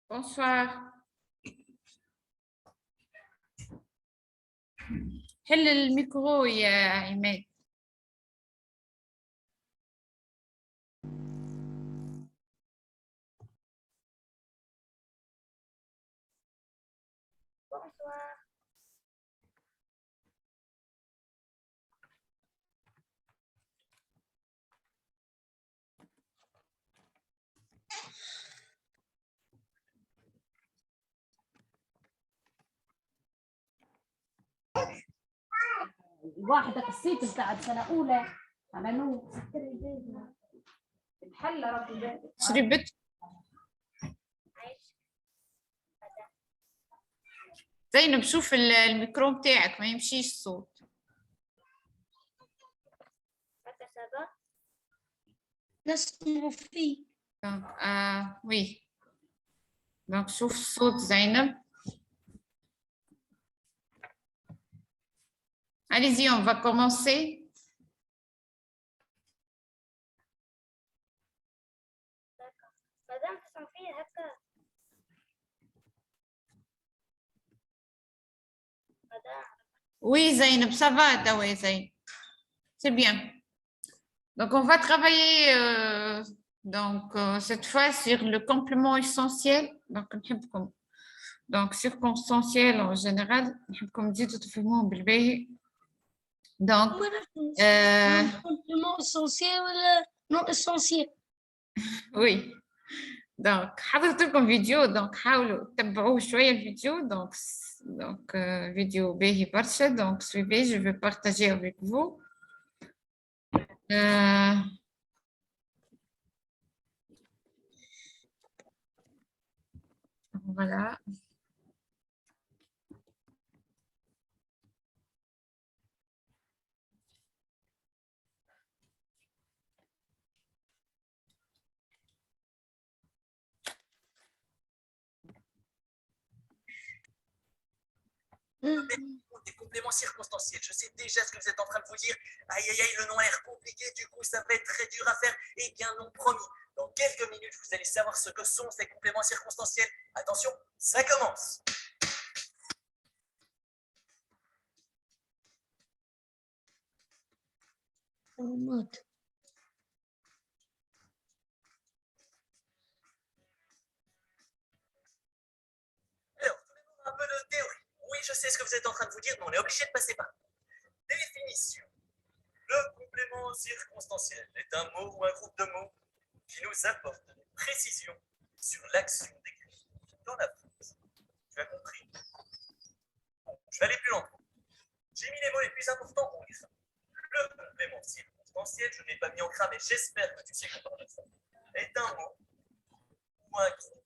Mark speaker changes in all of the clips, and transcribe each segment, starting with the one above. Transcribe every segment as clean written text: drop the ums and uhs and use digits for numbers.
Speaker 1: Bonsoir. حل الميكرو يا عماد.
Speaker 2: واحدة قصيت بتاعت سنة أولى على نور الحل ربي
Speaker 1: شربت زينب، شوف الميكرو بتاعك ما يمشيش الصوت.
Speaker 2: نسمع فيه.
Speaker 1: وي دونك شوف الصوت زينب. Allez-y, on va commencer.
Speaker 3: مادام تسمع فيه هكا
Speaker 1: Oui, Zainab, ça va, Dawa, Zainab. C'est bien. Donc, on va travailler cette fois sur le complément essentiel. Donc, circonstanciel en général. Comme dit, tout بالباهي. Donc,
Speaker 2: complément essentiel ولا non essentiel.
Speaker 1: oui. Donc, حضرت لكم فيديو، donc حاولوا تتبعوه شوية الفيديو. Donc vidéo باهي برشا. Donc, suivez, je vais partager avec vous. Voilà.
Speaker 4: Des compléments circonstanciels. Je sais déjà ce que vous êtes en train de vous dire. Aïe, aïe, aïe, le nom a l'air compliqué, du coup, ça va être très dur à faire. Eh bien, non, promis. Dans quelques minutes, vous allez savoir ce que sont ces compléments circonstanciels. Attention, ça commence. Alors, un peu de théorie. Oui, je sais ce que vous êtes en train de vous dire, mais on est obligé de passer par. Définition. Le complément circonstanciel est un mot ou un groupe de mots qui nous apporte des précisions sur l'action décrite dans la phrase. Tu as compris? Bon, je vais aller plus lentement. J'ai mis les mots les plus importants pour lire. Le complément circonstanciel, je ne l'ai pas mis en gras, mais j'espère que tu sais qu'on parle de ça, est un mot ou un groupe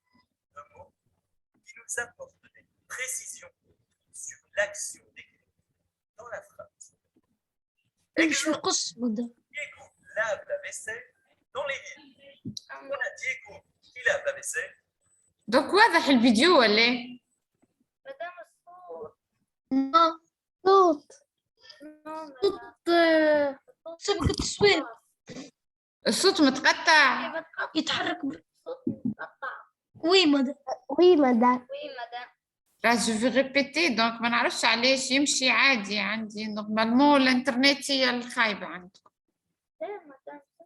Speaker 4: de mots qui nous apporte des précisions sur l'action décrite dans la phrase. Exemple, Diego lave la vaisselle dans les villes. On a Diego qui lave la vaisselle.
Speaker 1: Donc, واضح الفيديو ولا إيه؟
Speaker 3: مادام الصوت
Speaker 2: صوت
Speaker 3: مادام
Speaker 2: سبق التصوير
Speaker 1: الصوت متقطع.
Speaker 2: يتحرك
Speaker 3: الصوت متقطع.
Speaker 2: وي مدام
Speaker 3: وي مادام
Speaker 1: Là, je vais répéter. Donc, ما نعرفش علاش يمشي عادي عندي. Normalement, الإنترنت هي الخايبة عندكم.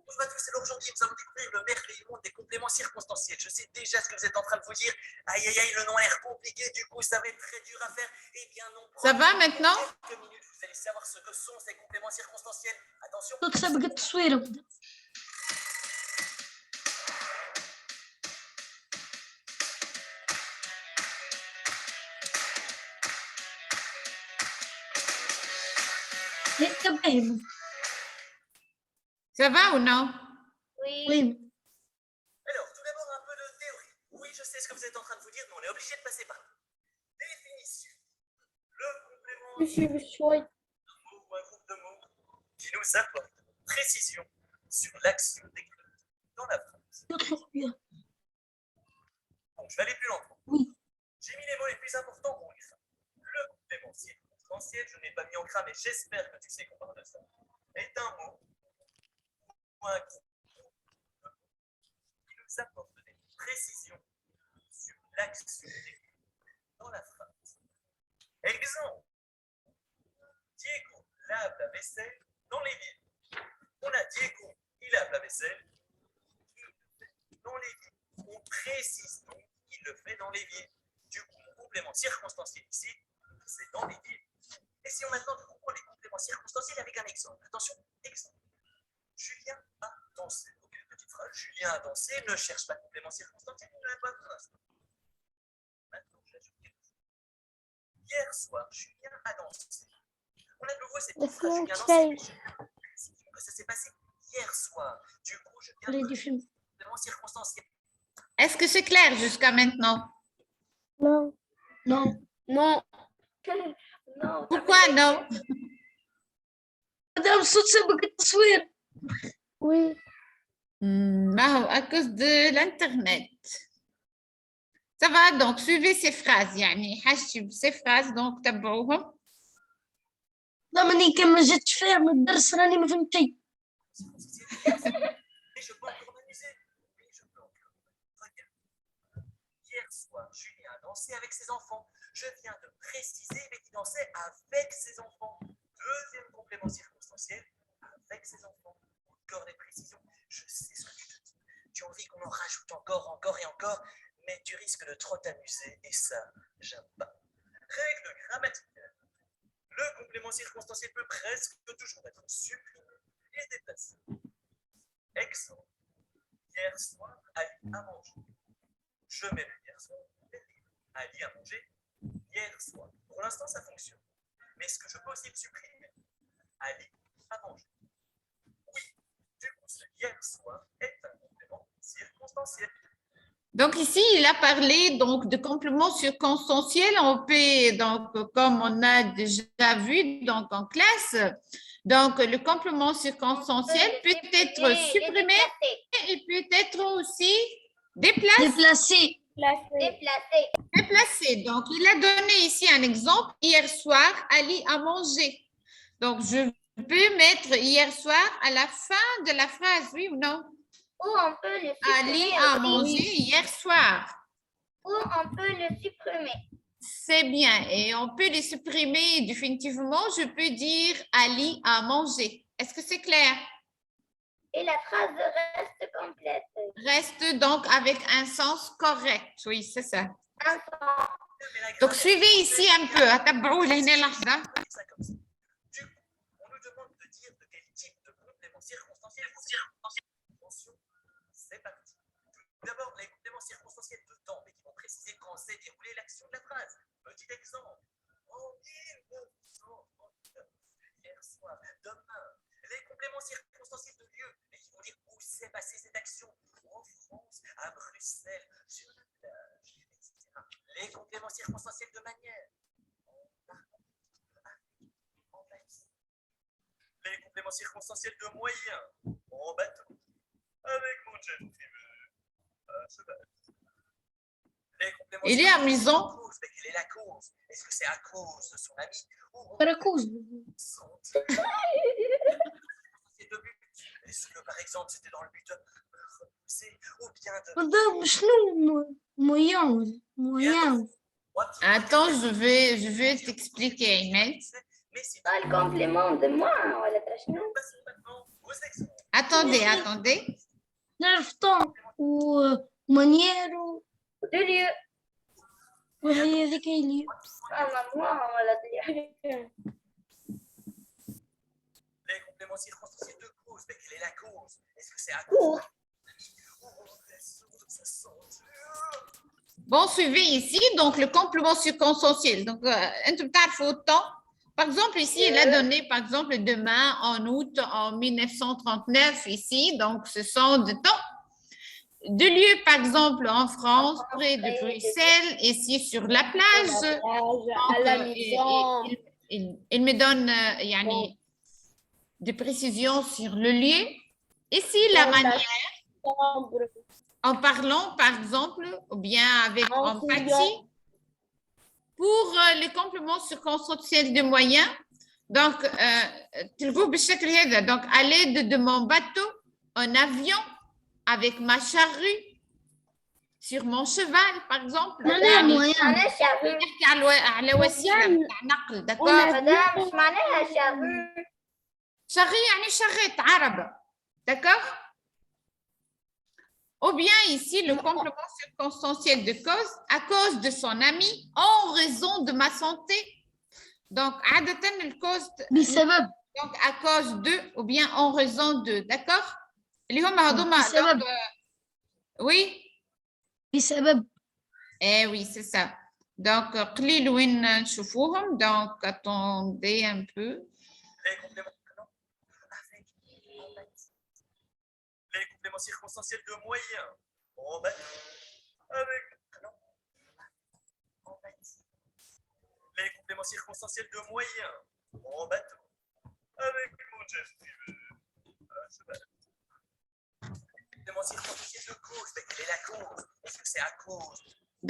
Speaker 4: Bonjour à tous, alors aujourd'hui nous allons découvrir le merveilleux monde des compléments circonstanciels. Je sais déjà ce que vous êtes en train de vous dire. Aïe aïe aïe, le nom a l'air compliqué, du coup ça va être très dur à faire. Eh bien non.
Speaker 1: Ça va maintenant?
Speaker 4: Dans quelques minutes, vous allez savoir ce que sont ces compléments circonstanciels. Attention.
Speaker 2: صوت سبق التصوير
Speaker 1: Ça va ou non?
Speaker 2: وي
Speaker 4: Alors, tout d'abord un peu de théorie. Oui, je sais ce que vous êtes en train de vous dire, mais on est obligé de passer par là. Définition. Le complément
Speaker 3: شوي
Speaker 4: un mot ou un groupe de mots qui nous apporte précision sur l'action décrite dans la phrase. Bon, je vais aller plus lentement.
Speaker 2: Oui.
Speaker 4: J'ai mis les mots les plus importants pour lire. Le complément circonstanciel, je ne l'ai pas mis en gras, mais j'espère que tu sais qu'on parle de ça, est un mot ou un groupe de mots qui nous apporte des précisions sur l'action dans la phrase. Exemple. Diego lave la vaisselle dans les villes. On a Diego, il lave la vaisselle dans les villes. On précise donc qu'il le fait dans les villes. Du coup, mon complément circonstanciel ici, c'est dans les villes. Et si on maintenant comprend les compléments circonstanciels avec un exemple. Attention, exemple. Julien a dansé. Ok, petite phrase. Julien a dansé, ne cherche pas de complément circonstanciel, il n'a pas de phrase. Maintenant, j'ajoute quelque chose. Hier soir, Julien a dansé. On a de nouveau cette petite phrase. Julien a dansé. Ça s'est passé hier soir. Du coup, je viens de complément circonstanciel.
Speaker 1: Est-ce que c'est clair jusqu'à maintenant?
Speaker 3: Non.
Speaker 2: Non.
Speaker 3: Non. Non.
Speaker 1: Pourquoi non?
Speaker 2: مدام صوت سبق التصوير.
Speaker 3: Oui.
Speaker 1: À cause de l'Internet. Ça va, donc suivez ces phrases. يعني حاجتي ces phrases, donc تبعوهم.
Speaker 2: ضمني كان ما جاتش فيه من الدرس راني ما فهمت شيء.
Speaker 4: Mais je peux encore m'amuser. Oui, je peux encore. Regarde. Hier soir, Julien a dansé avec ses enfants. Je viens de préciser, mais qu'il dansait avec ses enfants. Deuxième complément circonstanciel, avec ses enfants. Encore des précisions. Je sais ce que tu te dis. Tu as envie qu'on en rajoute encore et encore, mais tu risques de trop t'amuser, et ça, j'aime pas. Règle grammaticale. Le complément circonstanciel peut presque toujours être supprimé et déplacé. Exemple. Hier soir, Ali a mangé. Je mets le hier soir. Ali a mangé hier soir. Pour l'instant, ça fonctionne. Mais est-ce que je peux aussi le supprimer? Ali a mangé. Oui. Du coup, ce hier soir est un complément circonstanciel.
Speaker 1: Donc ici, il a parlé donc de compléments circonstanciels. On peut, donc, comme on a déjà vu donc, en classe, donc le complément circonstanciel peut être supprimé et peut être aussi
Speaker 2: déplacé.
Speaker 1: déplacé. Donc, il a donné ici un exemple. Hier soir, Ali a mangé. Donc, je peux mettre hier soir à la fin de la phrase, oui ou non?
Speaker 3: Ou on peut le supprimer.
Speaker 1: Ali a
Speaker 3: aussi.
Speaker 1: mangé hier soir.
Speaker 3: Ou on peut le supprimer.
Speaker 1: C'est bien. Et on peut les supprimer définitivement. Je peux dire Ali a mangé. Est-ce que c'est clair?
Speaker 3: Et la phrase reste complète.
Speaker 1: Reste donc avec un sens correct. Oui, c'est ça.
Speaker 3: Un sens.
Speaker 4: Mais la
Speaker 1: Donc,
Speaker 4: grammaire,
Speaker 1: suivez ici un peu. أتبعوا لهنا لحظة.
Speaker 4: on dit ça comme ça. Du coup, on nous demande de dire de quel type de complément circonstanciel vous êtes. Attention, c'est parti. Tout d'abord, les compléments circonstanciels de temps, mais qui vont préciser quand s'est déroulée l'action de la phrase. Petit exemple. En 1939, hier soir, demain. Les compléments circonstanciels de lieu, mais qui vont dire où s'est passée cette action. En France, à Bruxelles, sur la plage, etc. Les compléments circonstanciels de manière. En bâtiment. Les compléments circonstanciels de moyens. En bateau. Avec mon jet privé. À cheval. Les compléments
Speaker 1: Il est amusant.
Speaker 4: de cause, mais quelle est la cause? Est-ce que c'est à cause de son ami ou
Speaker 2: كراكوز.
Speaker 4: son de but? Est-ce que par exemple c'était dans le but de repousser ou bien de.
Speaker 2: مدام شنو مويان.
Speaker 4: Attends,
Speaker 1: Attends, je vais t'expliquer, Inès.
Speaker 4: mais c'est
Speaker 3: Pas le complément de moi. ولا شنو؟
Speaker 4: passons maintenant aux exemples.
Speaker 1: Attendez.
Speaker 2: نعرف طون ومانيير
Speaker 3: De lieu.
Speaker 2: وهي ذيك اللي
Speaker 3: moi ولا de lieu.
Speaker 4: Les compléments circonstanciels de cause, mais quelle est la cause? Est-ce que c'est à cause?
Speaker 1: Bon, suivez ici, donc le complément circonstanciel. Donc, un tout petit peu de temps. Par exemple, ici, il a donné, par exemple, demain, en août, en 1939, ici. Donc, ce sont de temps. De lieux, par exemple, en France, près de Bruxelles, ici sur la plage.
Speaker 3: à la
Speaker 1: Donc,
Speaker 3: maison.
Speaker 1: il me donne يعني, des précisions sur le lieu. Ici, la manière, en parlant, par exemple, ou bien avec empathie. Pour les compléments circonstanciels de moyens, donc, donc à l'aide de mon bateau, un avion, avec ma charrue, sur mon cheval, par exemple.
Speaker 2: معناها مويان.
Speaker 3: معناها شافو.
Speaker 1: نحكي على وسيلة متاع نقل، دكور.
Speaker 3: مدام مش معناها شافو.
Speaker 1: شغي يعني شغيت عربة, d'accord? Ou bien ici, le complément circonstanciel de cause, à cause de son ami, en raison de ma santé. Donc, عادة الكوز
Speaker 2: بسبب.
Speaker 1: donc à cause de ou bien en raison de, d'accord? اللي هما هذوما
Speaker 2: بسبب.
Speaker 1: oui.
Speaker 2: بسبب.
Speaker 1: Eh oui, c'est ça. Donc, قليل وين نشوفوهم. Donc, attendez un peu.
Speaker 4: Les compléments, non, avec, en fait. Les compléments circonstanciels de moyens, en bateau, avec, non, en fait. Les compléments circonstanciels de moyens, en bateau, avec mon jet privé, à cheval. Les compléments circonstanciels de cause, mais quelle est la cause? Est-ce que c'est à cause?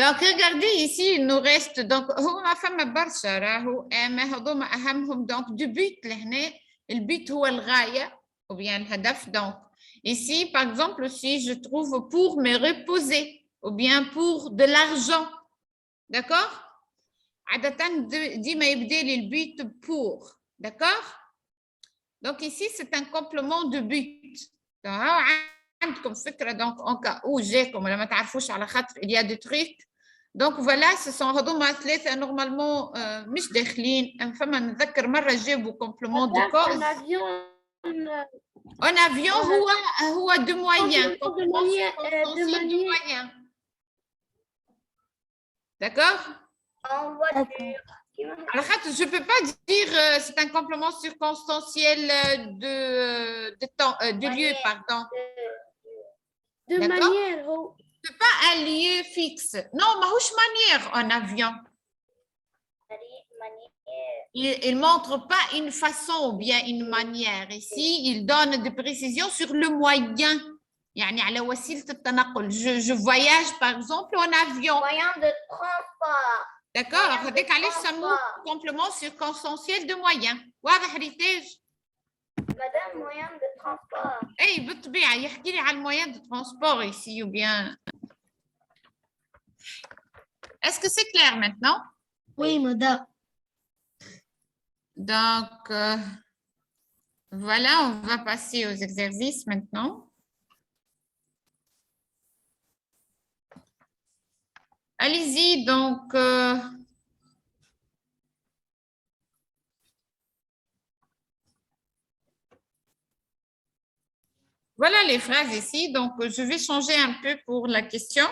Speaker 1: Donc, regardez ici, il nous reste donc هو فما برشا راهو اما هذوما اهمهم donc du but لهنا. البيت هو الغاية ou bien الهدف. Donc, ici, par exemple, si je trouve pour me reposer ou bien pour de l'argent, d'accord? عادة ديما يبدا لي البيت pour, d'accord? Donc ici, c'est un complément de but. عندكم فكرة donc en cas où جاكم ولا ما تعرفوش على خاطر il y a des trucs. Donc voilà, ce sont هذوما ثلاثة normalement مش داخلين. فما نتذكر مرة جابوا complément de cause. En avion هو de moyen. Complément circonstanciel de moyen. D'accord?
Speaker 3: En voiture.
Speaker 1: Alors, je ne peux pas dire c'est un complément circonstanciel de temps, de lieu, pardon.
Speaker 5: De manière.
Speaker 1: Ce n'est pas un lieu fixe. Non, mais manière en avion. Il ne montre pas une façon ou bien une manière. Ici, il donne des précisions sur le moyen. يعني على وسيلة التنقل. Je voyage par exemple en avion.
Speaker 3: Moyen de transport.
Speaker 1: D'accord, هذاك علاش سموه complément circonstanciel de moyen. واضح ريتاج؟
Speaker 3: Madame, moyen de transport.
Speaker 1: اي بالطبيعة يحكي لي على الموين de transport ici ou bien. Est-ce que c'est clair maintenant?
Speaker 2: Oui, madame.
Speaker 1: Donc, voilà, on va passer aux exercices maintenant. Allez-y, donc. Voilà les phrases ici. Donc, je vais changer un peu pour la question.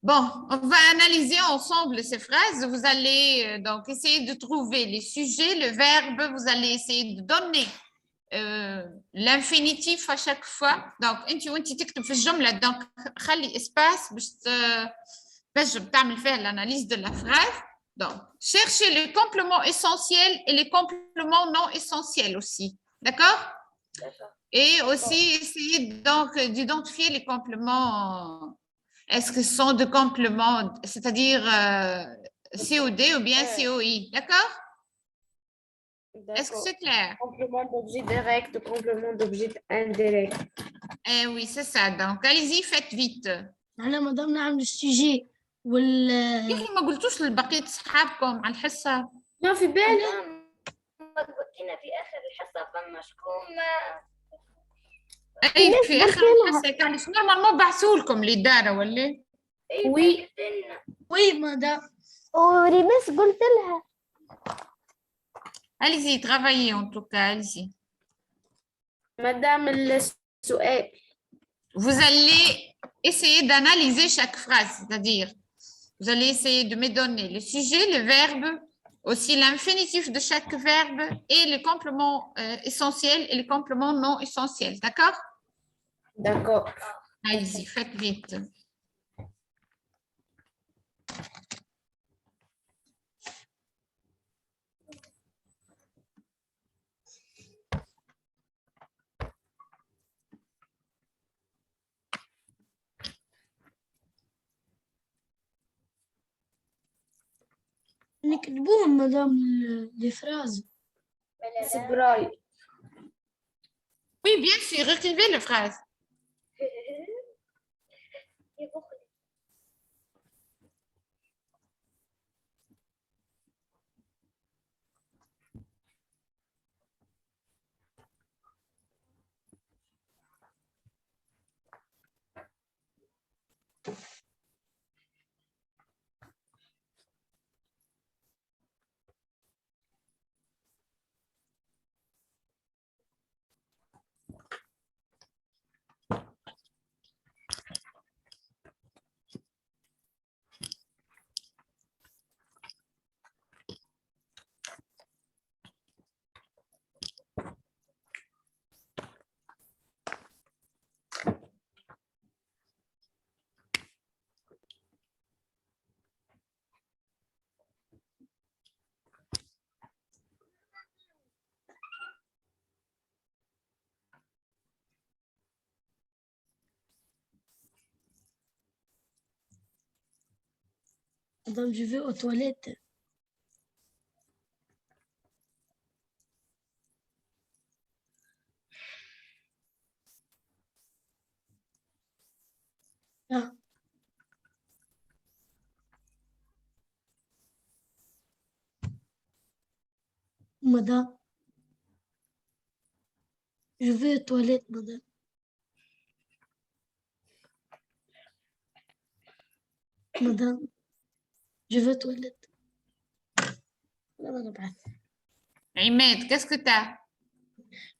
Speaker 1: Bon, on va analyser ensemble ces phrases. Vous allez donc essayer de trouver les sujets, le verbe. Vous allez essayer de donner l'infinitif à chaque fois. Donc, انت تكتب في الجملة. Donc, خلي espace باش تنجم تعمل فيها l'analyse de la phrase. Donc, cherchez les compléments essentiels et les compléments non essentiels aussi. D'accord? Et aussi, essayer donc d'identifier les compléments. Est-ce que ce sont des compléments, c'est-à-dire COD ou bien COI? D'accord? Est-ce que c'est clair?
Speaker 5: Complément d'objet direct, complément d'objet indirect.
Speaker 1: Eh oui, c'est ça. Donc, allez-y, faites vite.
Speaker 2: أنا مدام نعمل السوجي وال
Speaker 1: كيف ما قلتوش لبقية أصحابكم على الحصة؟
Speaker 5: ما في بالي.
Speaker 3: ما قلتينا في آخر الحصة فما شكون
Speaker 1: أي في آخر الحصة كان نورمالمون بعثوا لكم الإدارة ولا؟
Speaker 5: وي
Speaker 2: وي مدام.
Speaker 3: وريمس قلت لها.
Speaker 1: Allez-y, travaillez en tout cas, allez-y.
Speaker 5: مدام السؤال.
Speaker 1: Vous allez essayer d'analyser chaque phrase, c'est-à-dire, vous allez essayer de me donner le sujet, le verbe, aussi l'infinitif de chaque verbe et les compléments essentiels et les compléments non essentiels, d'accord?
Speaker 5: D'accord.
Speaker 1: Allez-y, faites vite.
Speaker 2: نكتبوهم مدام لي فراز.
Speaker 5: سبراي.
Speaker 1: Oui, bien sûr, écrivez la phrase.
Speaker 3: في بخلي.
Speaker 2: Madame, je vais aux toilettes. Ah, madame, je vais aux toilettes, madame. Madame, je vais aux toilettes. لا لا بعد.
Speaker 1: Ahmed, qu'est-ce que tu as?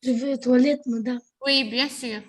Speaker 2: Je vais aux toilettes, madame.
Speaker 1: Oui, bien sûr.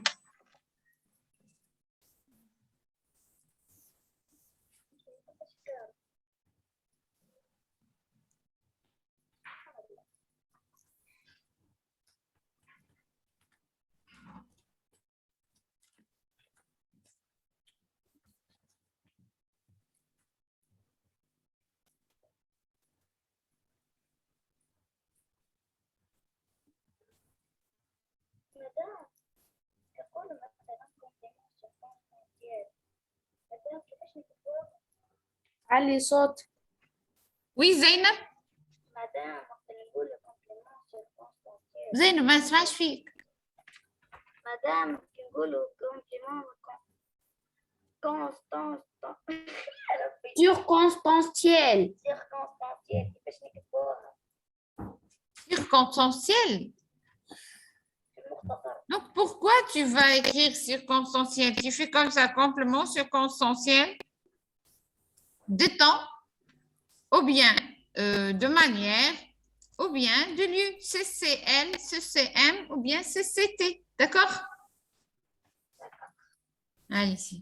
Speaker 3: مدام يقول مثلا كومبليمون سيركونستانسيال. مدام كيفاش نكتبوها؟
Speaker 5: علي صوت.
Speaker 1: Oui, Zainab.
Speaker 3: مدام وقت اللي نقول كومبليمون سيركونستانسيال.
Speaker 1: Zainab, ما نسمعش فيك.
Speaker 3: مدام كي نقولوا كومبليمون كونستانس يا ربي
Speaker 5: Circonstanciel.
Speaker 3: سيركونستانسيال كيفاش نكتبوها؟
Speaker 1: Circonstanciel.
Speaker 3: في المختصر.
Speaker 1: Donc, pourquoi tu vas écrire circonstanciel? Tu fais comme ça, complément circonstanciel de temps, ou bien de manière, ou bien de lieu. CCL, CCM, ou bien CCT. D'accord? Allez, ici.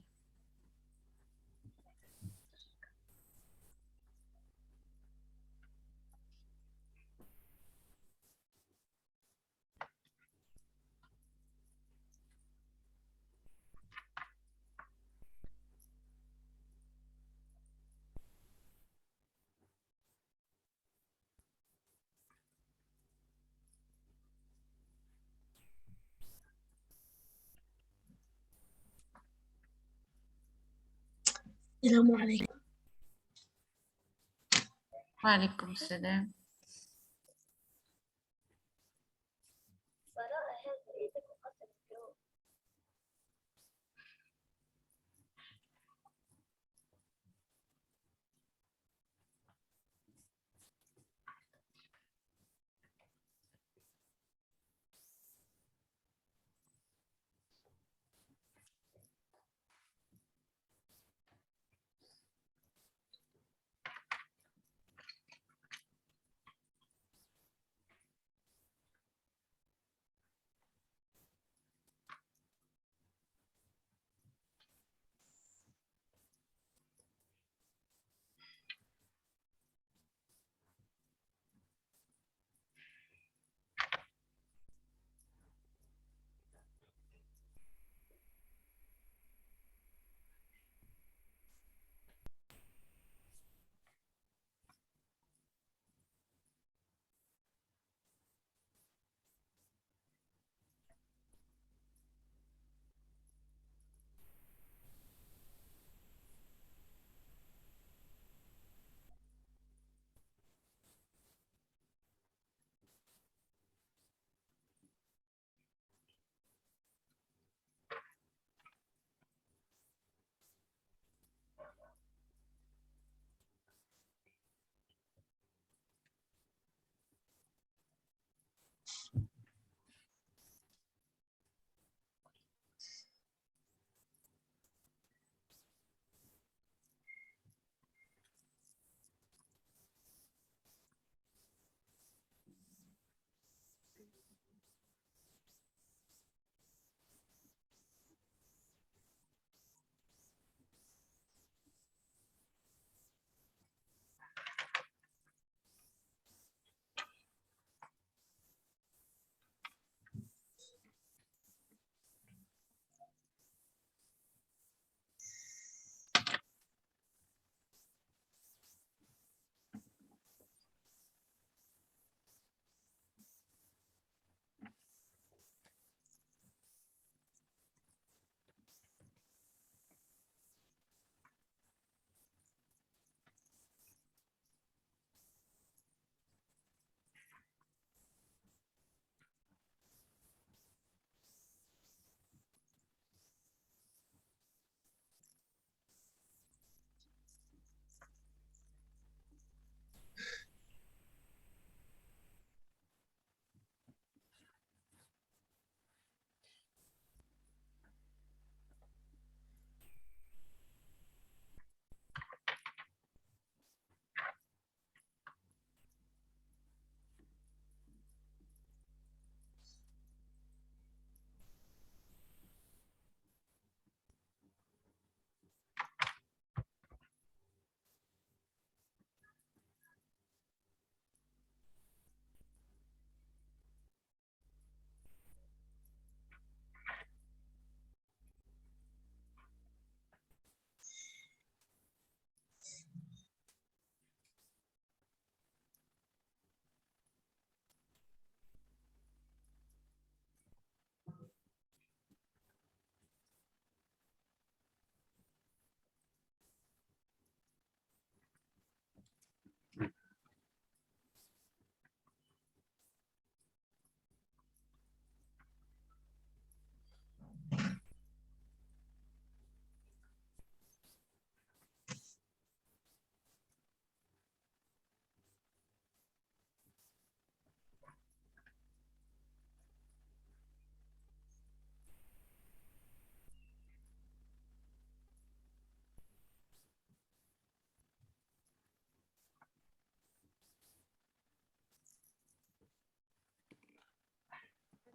Speaker 2: السلام عليكم.
Speaker 1: وعليكم السلام.
Speaker 3: براءة هذا ايدك وقتل الجو.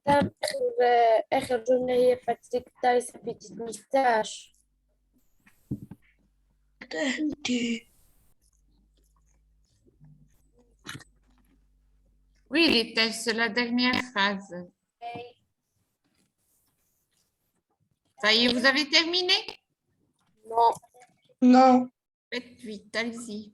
Speaker 5: مدام آخر جملة هي فاتيك تايس بيتيت ميستاش.
Speaker 2: انت
Speaker 1: Oui, les tests, c'est la dernière phrase. Ça y est, vous avez terminé?
Speaker 5: Non.
Speaker 2: non.
Speaker 1: Faites vite, allez-y.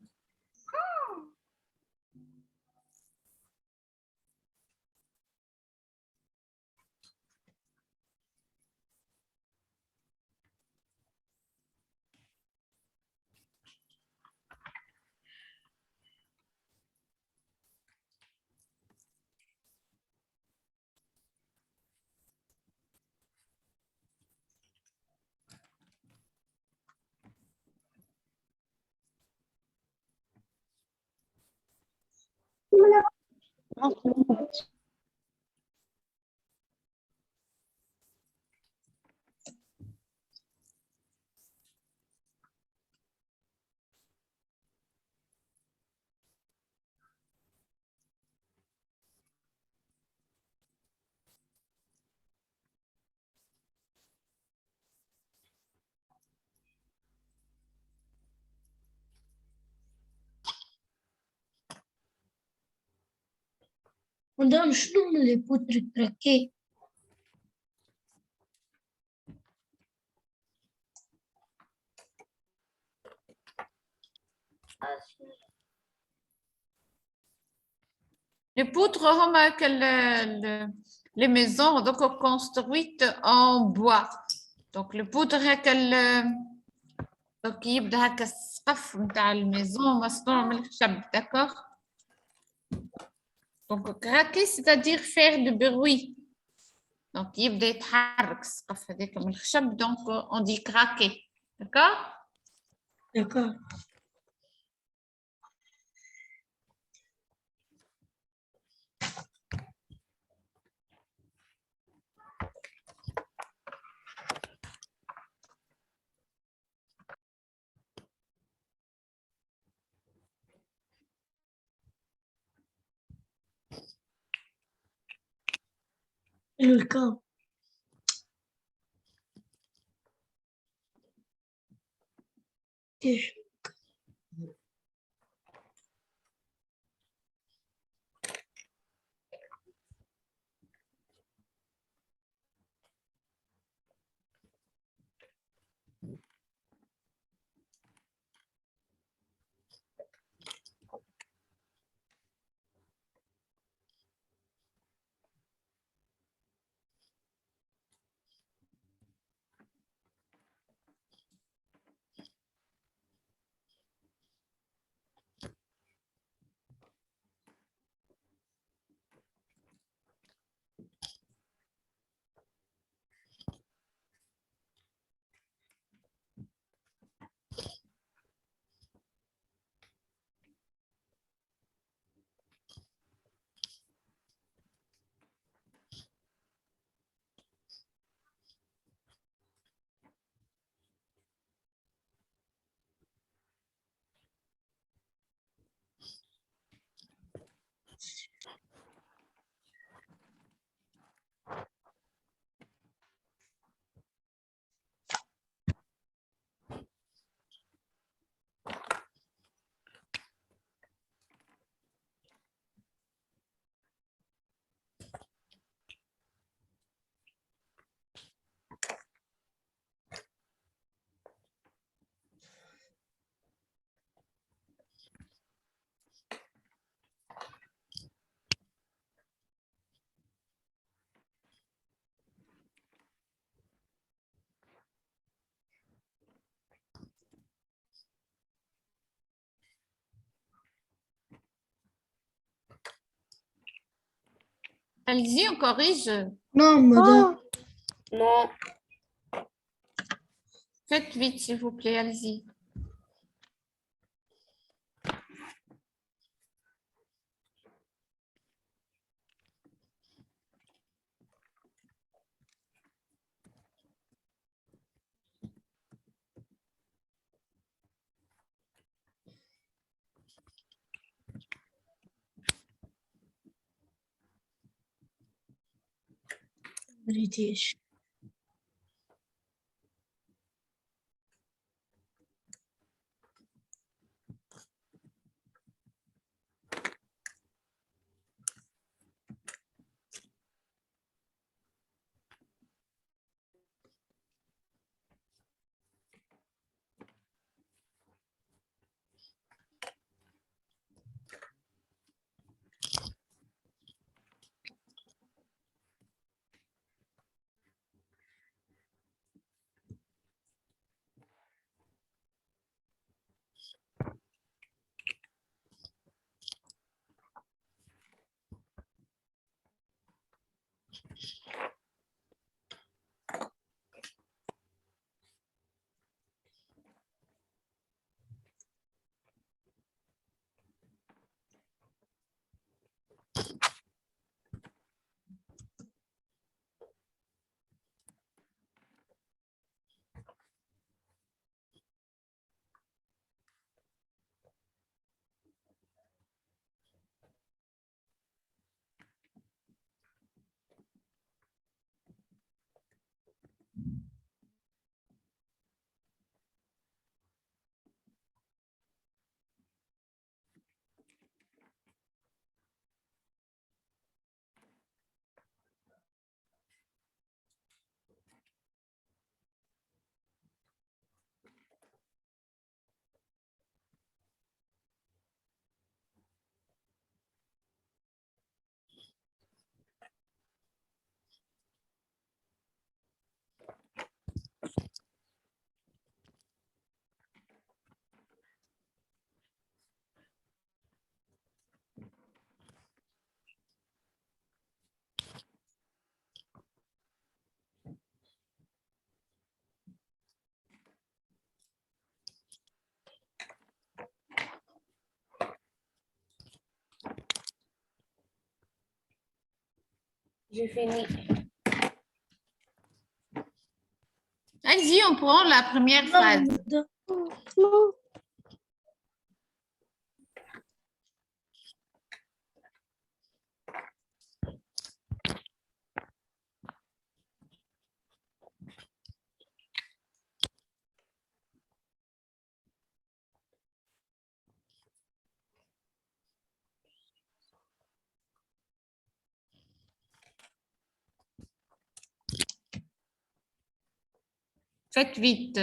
Speaker 2: مدام شنو من اللي بوتر كراكي؟
Speaker 1: Les poutres, remarque les maisons donc construites en bois. Donc le poutre donc يبدا هكا السقف نتاع الميزون مصنوع من الخشب, d'accord? Donc craquer c'est-à-dire faire du bruit. Donc يبدا يتحرك السقف هذاك من الخشب, donc on dit craquer, d'accord?
Speaker 2: D'accord. Le cas. إيش؟
Speaker 1: Allez-y, on corrige.
Speaker 2: Non, madame.
Speaker 5: Non.
Speaker 1: Faites vite, s'il vous plaît, allez-y.
Speaker 2: دريتيش.
Speaker 5: J'ai fini.
Speaker 1: Allez-y, on prend la première phrase. Faites vite.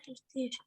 Speaker 2: دريتيش.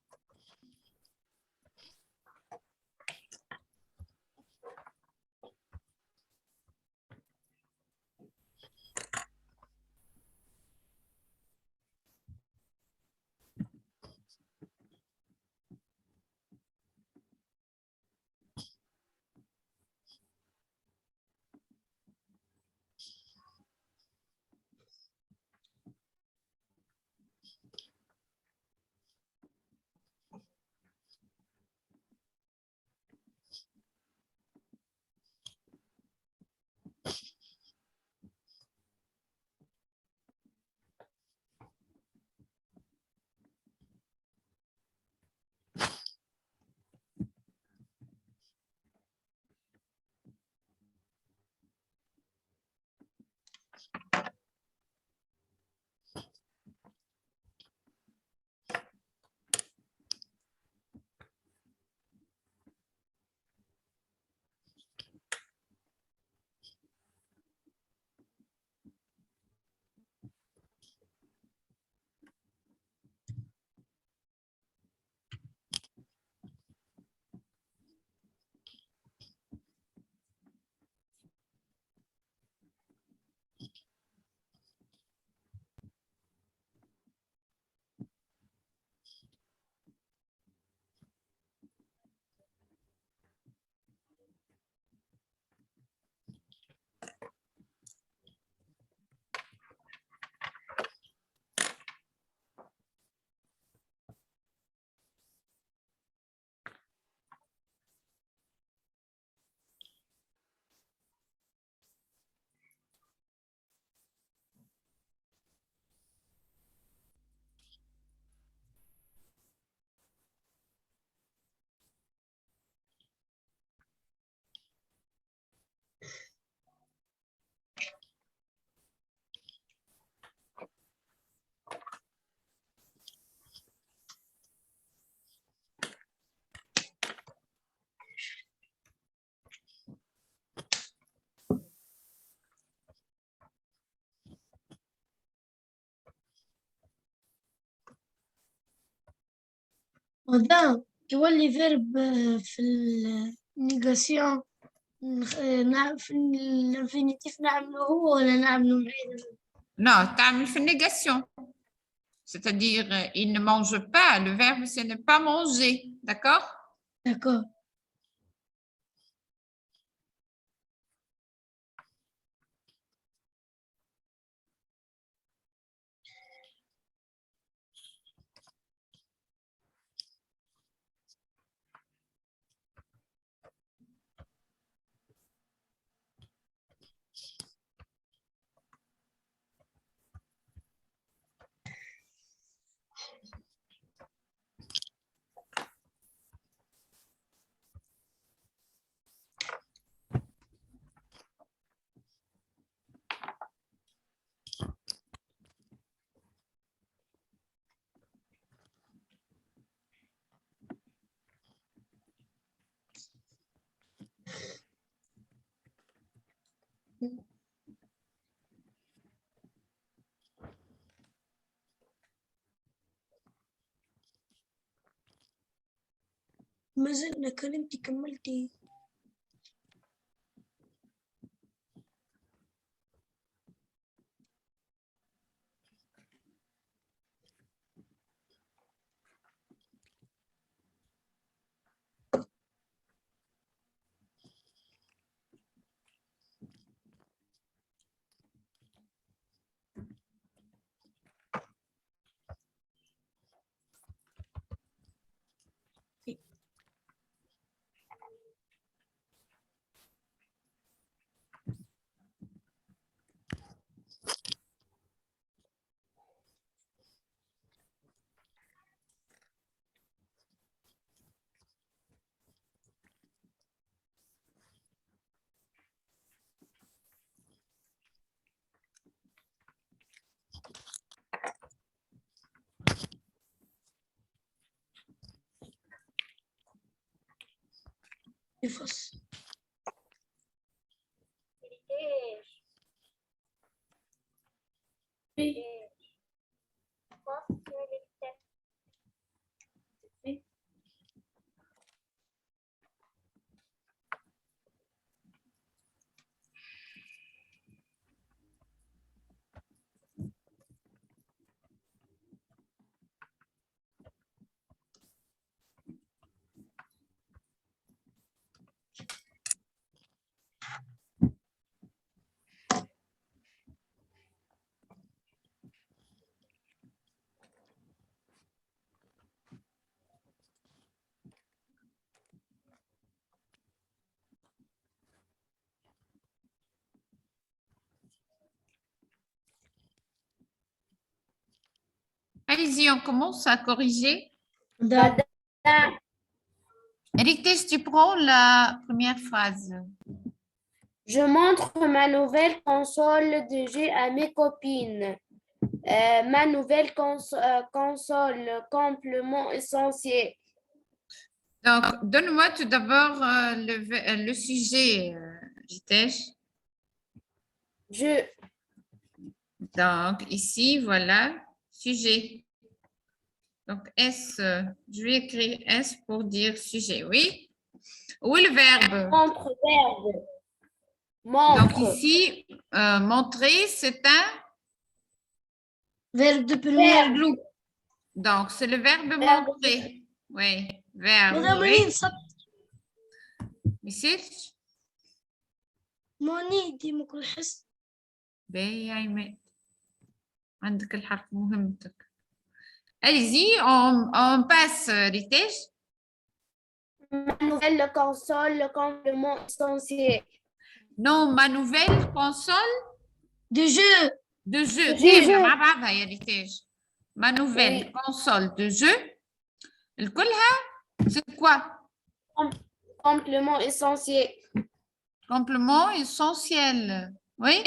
Speaker 2: وذا يولي فيرب في النيغاسيون في الانفينيتيف نعمله هو ولا نعمله معيد.
Speaker 1: Non, تعمل في négation. C'est-à-dire, il ne mange pas. Le verbe, c'est ne pas manger. D'accord?
Speaker 2: D'accord. ما زلنا كلمتي كملتي. يفص.
Speaker 3: ايش؟
Speaker 5: Oui.
Speaker 3: فصل التفكير.
Speaker 1: Allez-y, on commence à corriger.
Speaker 2: ده
Speaker 1: Ritesh, tu prends la première phrase.
Speaker 5: Je montre ma nouvelle console de jeu à mes copines. Ma nouvelle console, complément essentiel.
Speaker 1: Donc, donne-moi tout d'abord le sujet, Ritesh.
Speaker 5: Je,
Speaker 1: Donc, ici, voilà, sujet. Donc, S, je vais écrire S pour dire sujet, oui. Où est le verbe?
Speaker 5: montre verbe.
Speaker 1: Donc,
Speaker 5: Montre.
Speaker 1: ici, montrer, c'est un.
Speaker 2: فيرب دو بريمير جروب.
Speaker 1: Donc, c'est le verbe
Speaker 5: Verbe.
Speaker 1: montrer. Oui, verbe.
Speaker 2: هذا
Speaker 1: Oui.
Speaker 2: منين صب
Speaker 1: Ici,
Speaker 2: موني ديما كل حس.
Speaker 1: باهي يا عماد. عندك الحرف مهمتك. Allez-y, on passe, Ritesh.
Speaker 5: Ma nouvelle console, complément essentiel.
Speaker 1: Non, ma nouvelle console
Speaker 2: دو جو.
Speaker 1: de jeu.
Speaker 5: De
Speaker 1: كاملة
Speaker 5: jeu.
Speaker 1: مع بعضها يا ريتاج. Ma nouvelle
Speaker 5: Oui.
Speaker 1: console de jeu. الكلها c'est quoi?
Speaker 5: Complément essentiel.
Speaker 1: Complément essentiel. Oui.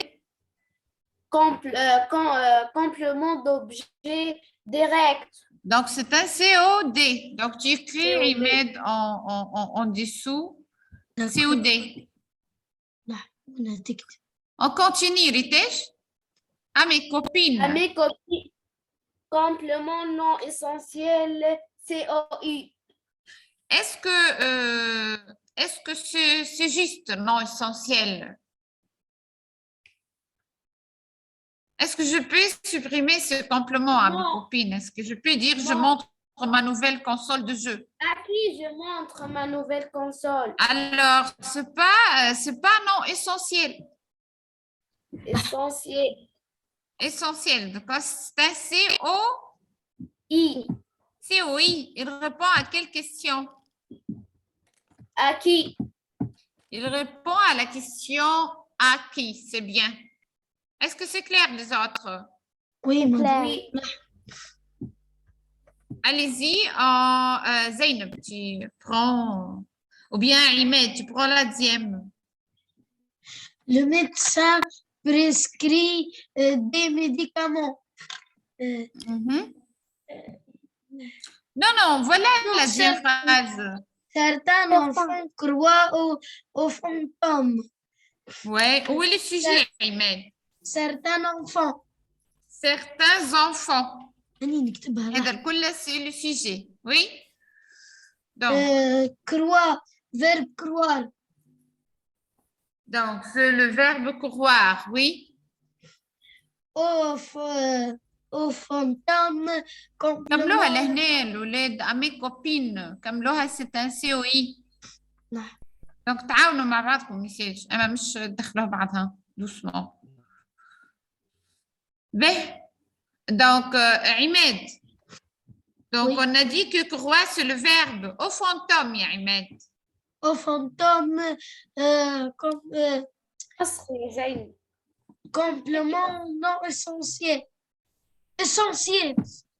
Speaker 5: Complément d'objet direct.
Speaker 1: Donc, c'est un COD. Donc, tu écris
Speaker 5: COD.
Speaker 1: Ahmed en dessous. COD.
Speaker 2: أنا تكتب.
Speaker 1: On continue, Ritesh. À mes copines.
Speaker 5: À mes copines, complément non essentiel COI.
Speaker 1: Est-ce que c'est juste non essentiel? Est-ce que je peux supprimer ce complément à mes
Speaker 5: Non.
Speaker 1: copines? Est-ce que je peux dire je
Speaker 5: Non.
Speaker 1: montre ma nouvelle console de jeu?
Speaker 5: À qui je montre ma nouvelle console?
Speaker 1: Alors, c'est pas non essentiel.
Speaker 5: Essentiel.
Speaker 1: Essentiel. Donc, c'est un
Speaker 5: I.
Speaker 1: COI. Il répond à quelle question?
Speaker 5: À qui?
Speaker 1: Il répond à la question à qui? C'est bien. Est-ce que c'est clair les autres?
Speaker 2: Oui, madame.
Speaker 5: Oui.
Speaker 1: Allez-y, Zainab, tu prends, ou bien Imed, tu prends la deuxième.
Speaker 2: Le médecin prescrit des médicaments.
Speaker 1: Mhm. Non, voilà
Speaker 2: Non,
Speaker 1: la deuxième phrase.
Speaker 2: Certains enfants croient aux fantômes.
Speaker 1: Ouais, où est le sujet, Imed?
Speaker 2: Certains enfants.
Speaker 1: Certains enfants.
Speaker 2: أني نكتبها
Speaker 1: هذا الكل c'est le sujet. Oui. Donc,
Speaker 2: croire, verbe croire.
Speaker 1: donc c'est le verbe croire, oui.
Speaker 2: Aux fantômes.
Speaker 1: كملوها لهنا الأولاد à mes copines. كملوها c'est un COI.
Speaker 2: نعم.
Speaker 1: Donc تعاونوا مع بعضكم ميساج أما مش تدخلوها بعضها doucement. به. Donc عماد. Donc
Speaker 2: Oui.
Speaker 1: on a dit que croire c'est le verbe au fantôme يا عماد.
Speaker 2: Aux fantômes
Speaker 5: أصلي زين.
Speaker 2: complément non essentiel. Essentiel.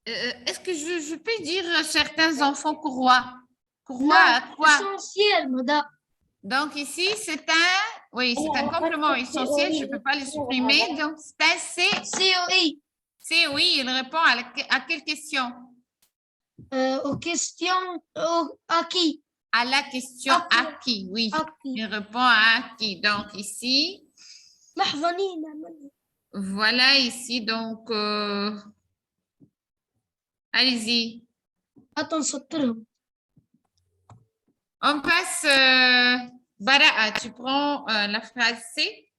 Speaker 1: Est-ce que je peux dire certains enfants croient? Croient à quoi?
Speaker 2: Essentiel, madame.
Speaker 1: Donc ici, c'est un complément essentiel, je ne peux pas le supprimer. Donc c'est un
Speaker 2: COI.
Speaker 1: COI, il répond à quelle question?
Speaker 2: Aux questions à qui?
Speaker 1: À la question à qui, oui.
Speaker 2: À qui?
Speaker 1: Il répond à qui. Donc ici, voilà ici, donc allez-y.
Speaker 2: Attends, سطرهم.
Speaker 1: On passe, Bara'a, tu prends la phrase C.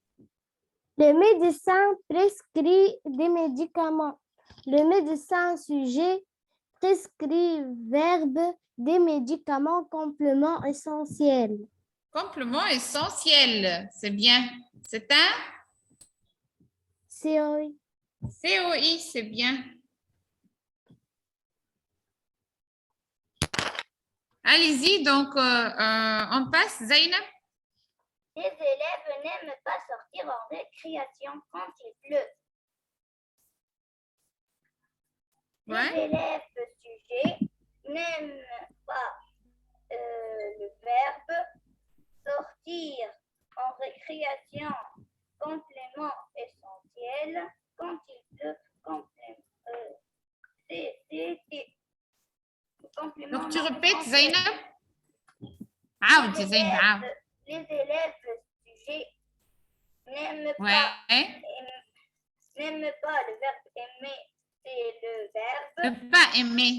Speaker 5: Le médecin prescrit des médicaments. Le médecin sujet prescrit verbe des médicaments complément essentiel.
Speaker 1: Complément essentiel, c'est bien. C'est un
Speaker 5: COI.
Speaker 1: COI, c'est bien. Allez-y, donc on passe, Zainab.
Speaker 3: Les élèves n'aiment pas sortir en récréation quand il pleut.
Speaker 1: Ouais.
Speaker 3: Les élèves sujets n'aiment pas le verbe sortir en récréation, complément essentiel, quand il pleut, complément.
Speaker 1: Donc tu répètes,
Speaker 3: essentiel.
Speaker 1: Zainab. عاود يا زينب عاود.
Speaker 3: Les élèves sujets n'aiment
Speaker 1: Ouais.
Speaker 3: pas le verbe aimer, c'est le verbe.
Speaker 1: Ne pas aimer.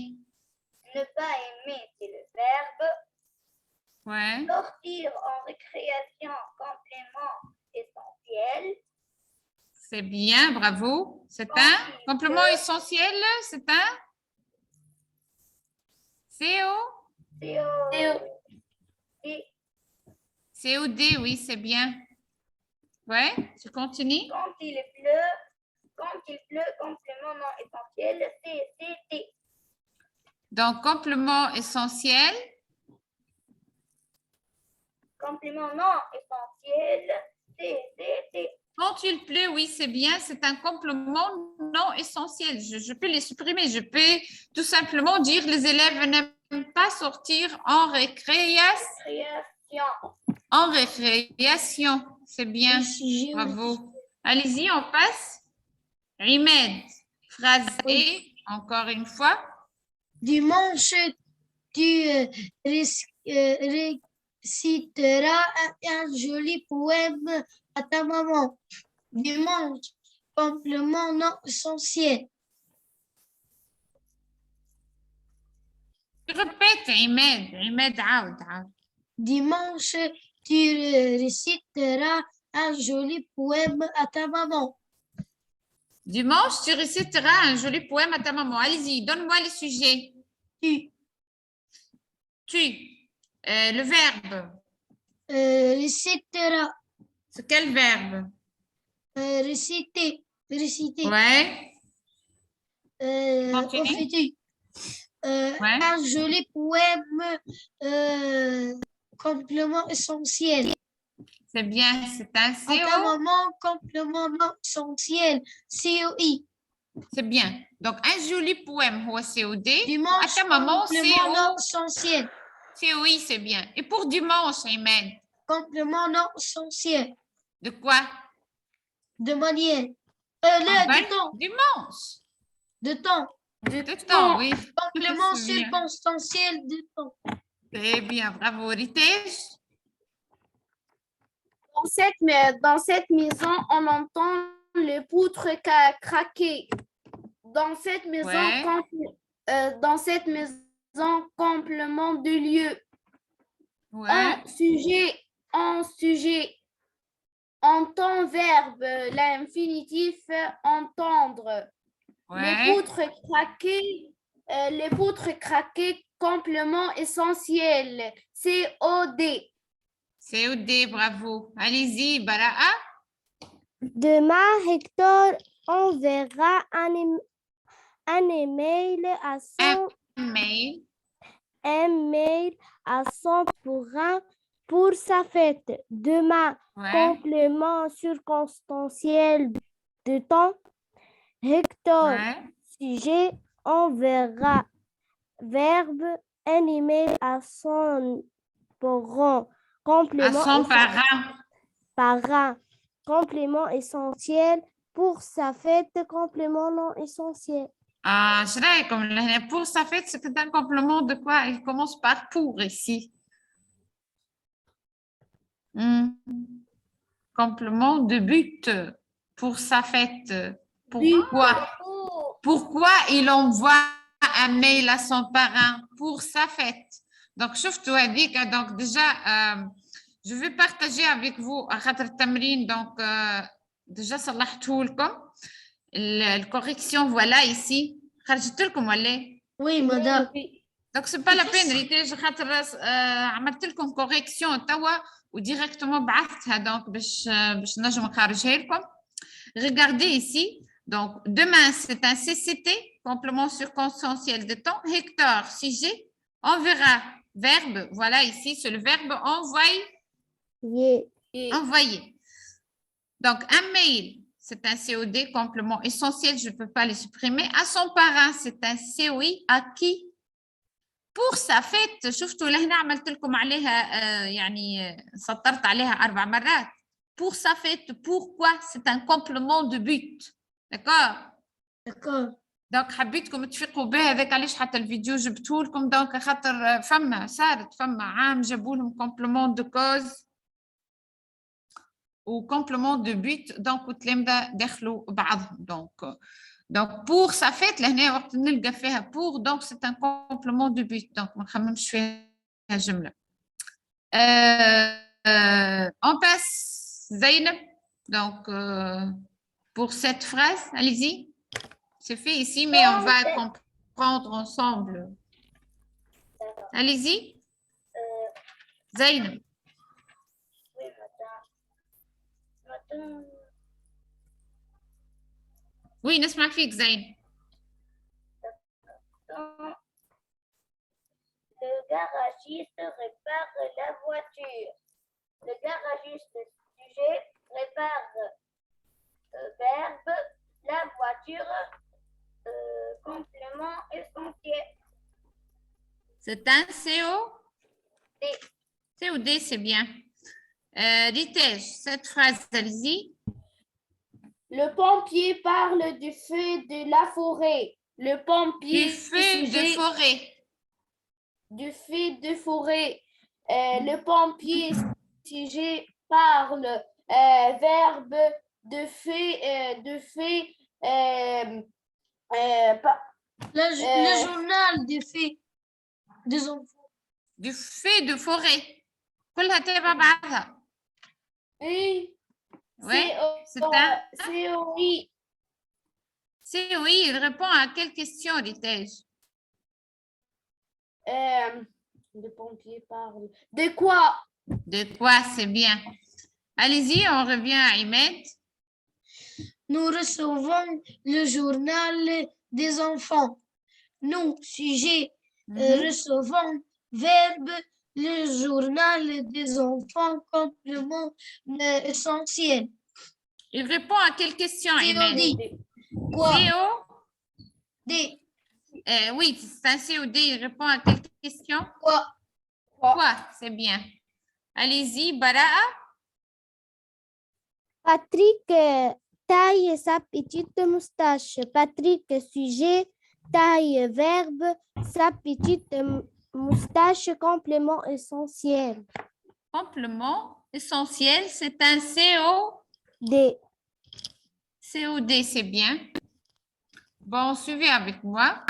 Speaker 3: Ne pas aimer, c'est le verbe.
Speaker 1: Ouais.
Speaker 3: Sortir en récréation, complément essentiel.
Speaker 1: C'est bien, bravo. C'est un complément essentiel, c'est un COD, oui, c'est bien. Ouais, tu continues.
Speaker 3: Quand il pleut, complément non essentiel, CT.
Speaker 1: Donc, complément essentiel.
Speaker 3: Complément non essentiel, CT.
Speaker 1: Quand il pleut, oui, c'est bien. C'est un complément non essentiel. Je peux les supprimer. Je peux tout simplement dire les élèves n'aiment pas sortir en récréation. En récréation. C'est bien. Bravo. Allez-y, on passe. Imed, phrase E, encore une fois.
Speaker 2: Dimanche, tu réciteras un joli poème à ta maman. Dimanche, complément non essentiel.
Speaker 1: répète, Ahmed, عاود.
Speaker 2: Dimanche, tu réciteras un joli poème à ta maman.
Speaker 1: Dimanche, tu réciteras un joli poème à ta maman. Allez-y, donne-moi les sujets. Tu. Le verbe.
Speaker 2: Récitera,
Speaker 1: C'est quel verbe?
Speaker 2: réciter,
Speaker 1: Ouais.
Speaker 2: au
Speaker 1: Continue.
Speaker 2: futur.
Speaker 1: Ouais.
Speaker 2: Un joli poème, complément essentiel.
Speaker 1: C'est bien, c'est un
Speaker 2: À ta
Speaker 1: CO.
Speaker 2: maman, complément non essentiel. COI.
Speaker 1: C'est bien. Donc, un joli poème, COD. À
Speaker 2: Dimanche,
Speaker 1: ta maman,
Speaker 2: complément non
Speaker 1: CO.
Speaker 2: essentiel.
Speaker 1: COI, c'est bien. Et pour dimanche, Ahmed,
Speaker 2: Complément non essentiel.
Speaker 1: de quoi?
Speaker 2: De manière.
Speaker 1: Ah
Speaker 2: Là,
Speaker 1: ben,
Speaker 2: de temps.
Speaker 1: dimanche.
Speaker 2: De temps.
Speaker 1: De temps, oui.
Speaker 2: Complément
Speaker 1: C'est bien.
Speaker 2: circonstanciel de temps.
Speaker 1: Très bien, bravo. Ritage.
Speaker 5: Dans cette maison, on entend les poutres craquer. Dans cette maison,
Speaker 1: Ouais.
Speaker 5: dans cette maison, complément de lieu.
Speaker 1: Ouais.
Speaker 5: En sujet. En temps verbe, l'infinitif entendre.
Speaker 1: Ouais.
Speaker 5: Les poutres craquer, complément essentiel. COD.
Speaker 1: COD, bravo. Allez-y, Bara'a.
Speaker 6: Demain, Hector enverra un email à
Speaker 1: Mail.
Speaker 6: son parrain pour sa fête. Demain,
Speaker 1: Ouais.
Speaker 6: complément circonstanciel de temps. Hector,
Speaker 1: Ouais.
Speaker 6: sujet, enverra verbe, un email à son parent.
Speaker 1: À
Speaker 6: Complément
Speaker 1: son parrain.
Speaker 6: parrain. Complément essentiel pour sa fête. Complément non essentiel.
Speaker 1: Ah, je dirais comme pour sa fête, c'est un complément de quoi? Il commence par pour ici. Complément de but pour sa fête. Pourquoi? Pourquoi il envoie un mail à son parrain pour sa fête? Donc, donc déjà, je vais partager avec vous donc déjà صلحته لكم الcorrection voilà ici خرجت لكم ولا ايه؟
Speaker 2: Oui, madame.
Speaker 1: Donc c'est pas la peine ريتاج خاطر عملت لكم correction توا وديريكتومون بعثتها donc باش نجم نخرجها لكم. Regardez ici. Donc demain c'est un CCT complément circonstanciel de temps. Hector sujet, enverra verbe voilà ici c'est le verbe envoyer. Envoyer. Donc un mail c'est un COD complément essentiel je ne peux pas les supprimer. À son parrain c'est un COI à qui? pour sa fête شفتوا لهنا عملت لكم عليها يعني سطرت عليها 4 مرات. Pour sa fête, pourquoi? C'est un complément de but. D'accord?
Speaker 2: D'accord.
Speaker 1: Donc حبيتكم تفيقوا به هذاك علاش حتى الفيديو جبته لكم دونك خاطر فما عام جابوا لهم complément de cause و complément de but دونك والتلامذة دخلوا بعضهم donc pour sa fête لهنا وقت نلقى فيها pour donc c'est un complément de but donc ما نخممش فيها جملة. On passe Zainab donc pour cette phrase allez-y c'est fait ici mais on va comprendre ensemble. Allez-y Zainab.
Speaker 3: Oui, madame.
Speaker 1: Oui, نسمع فيك زين.
Speaker 3: Le garagiste répare la voiture. Le garagiste sujet répare verbe la voiture complément essentiel.
Speaker 1: C'est un CO? COD, c'est bien. Ritage, cette phrase, allez-y.
Speaker 5: Le pompier parle du feu de la forêt. Le pompier
Speaker 1: Du feu de forêt.
Speaker 5: Du feu de forêt. Le pompier sujet parle verbe de fait
Speaker 2: Le journal de fait. des enfants.
Speaker 1: Du feu de forêt. كلها تابعة بعضها.
Speaker 5: Oui.
Speaker 1: Ouais, c'est
Speaker 5: oui.
Speaker 1: C'est oui, il répond à quelle question, Ritej?
Speaker 5: Les pompiers parlent. De quoi?
Speaker 1: De quoi, c'est bien. Allez-y, on revient à Imed.
Speaker 2: Nous recevons le journal des enfants. Nous, sujet, recevons, verbe, le journal des enfants, complément essentiel.
Speaker 1: Il répond à quelle question, Imed?
Speaker 2: COD. Quoi? D.
Speaker 1: Oui, c'est un COD. Il répond à quelle question?
Speaker 2: Quoi?
Speaker 1: Quoi, c'est bien. Allez-y, Bara'a.
Speaker 6: Patrick taille sa petite moustache. Patrick, sujet, taille, verbe, sa petite moustache, complément essentiel.
Speaker 1: Complément essentiel, c'est un COD, c'est bien. Bon, suivez avec moi.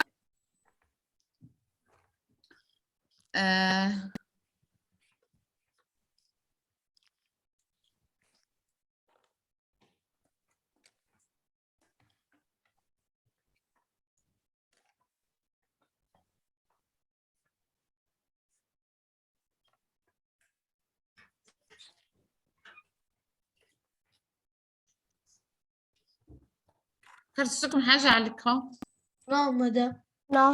Speaker 1: خرجتكم حاجة على الإكران؟
Speaker 2: Non, madame.
Speaker 6: Non.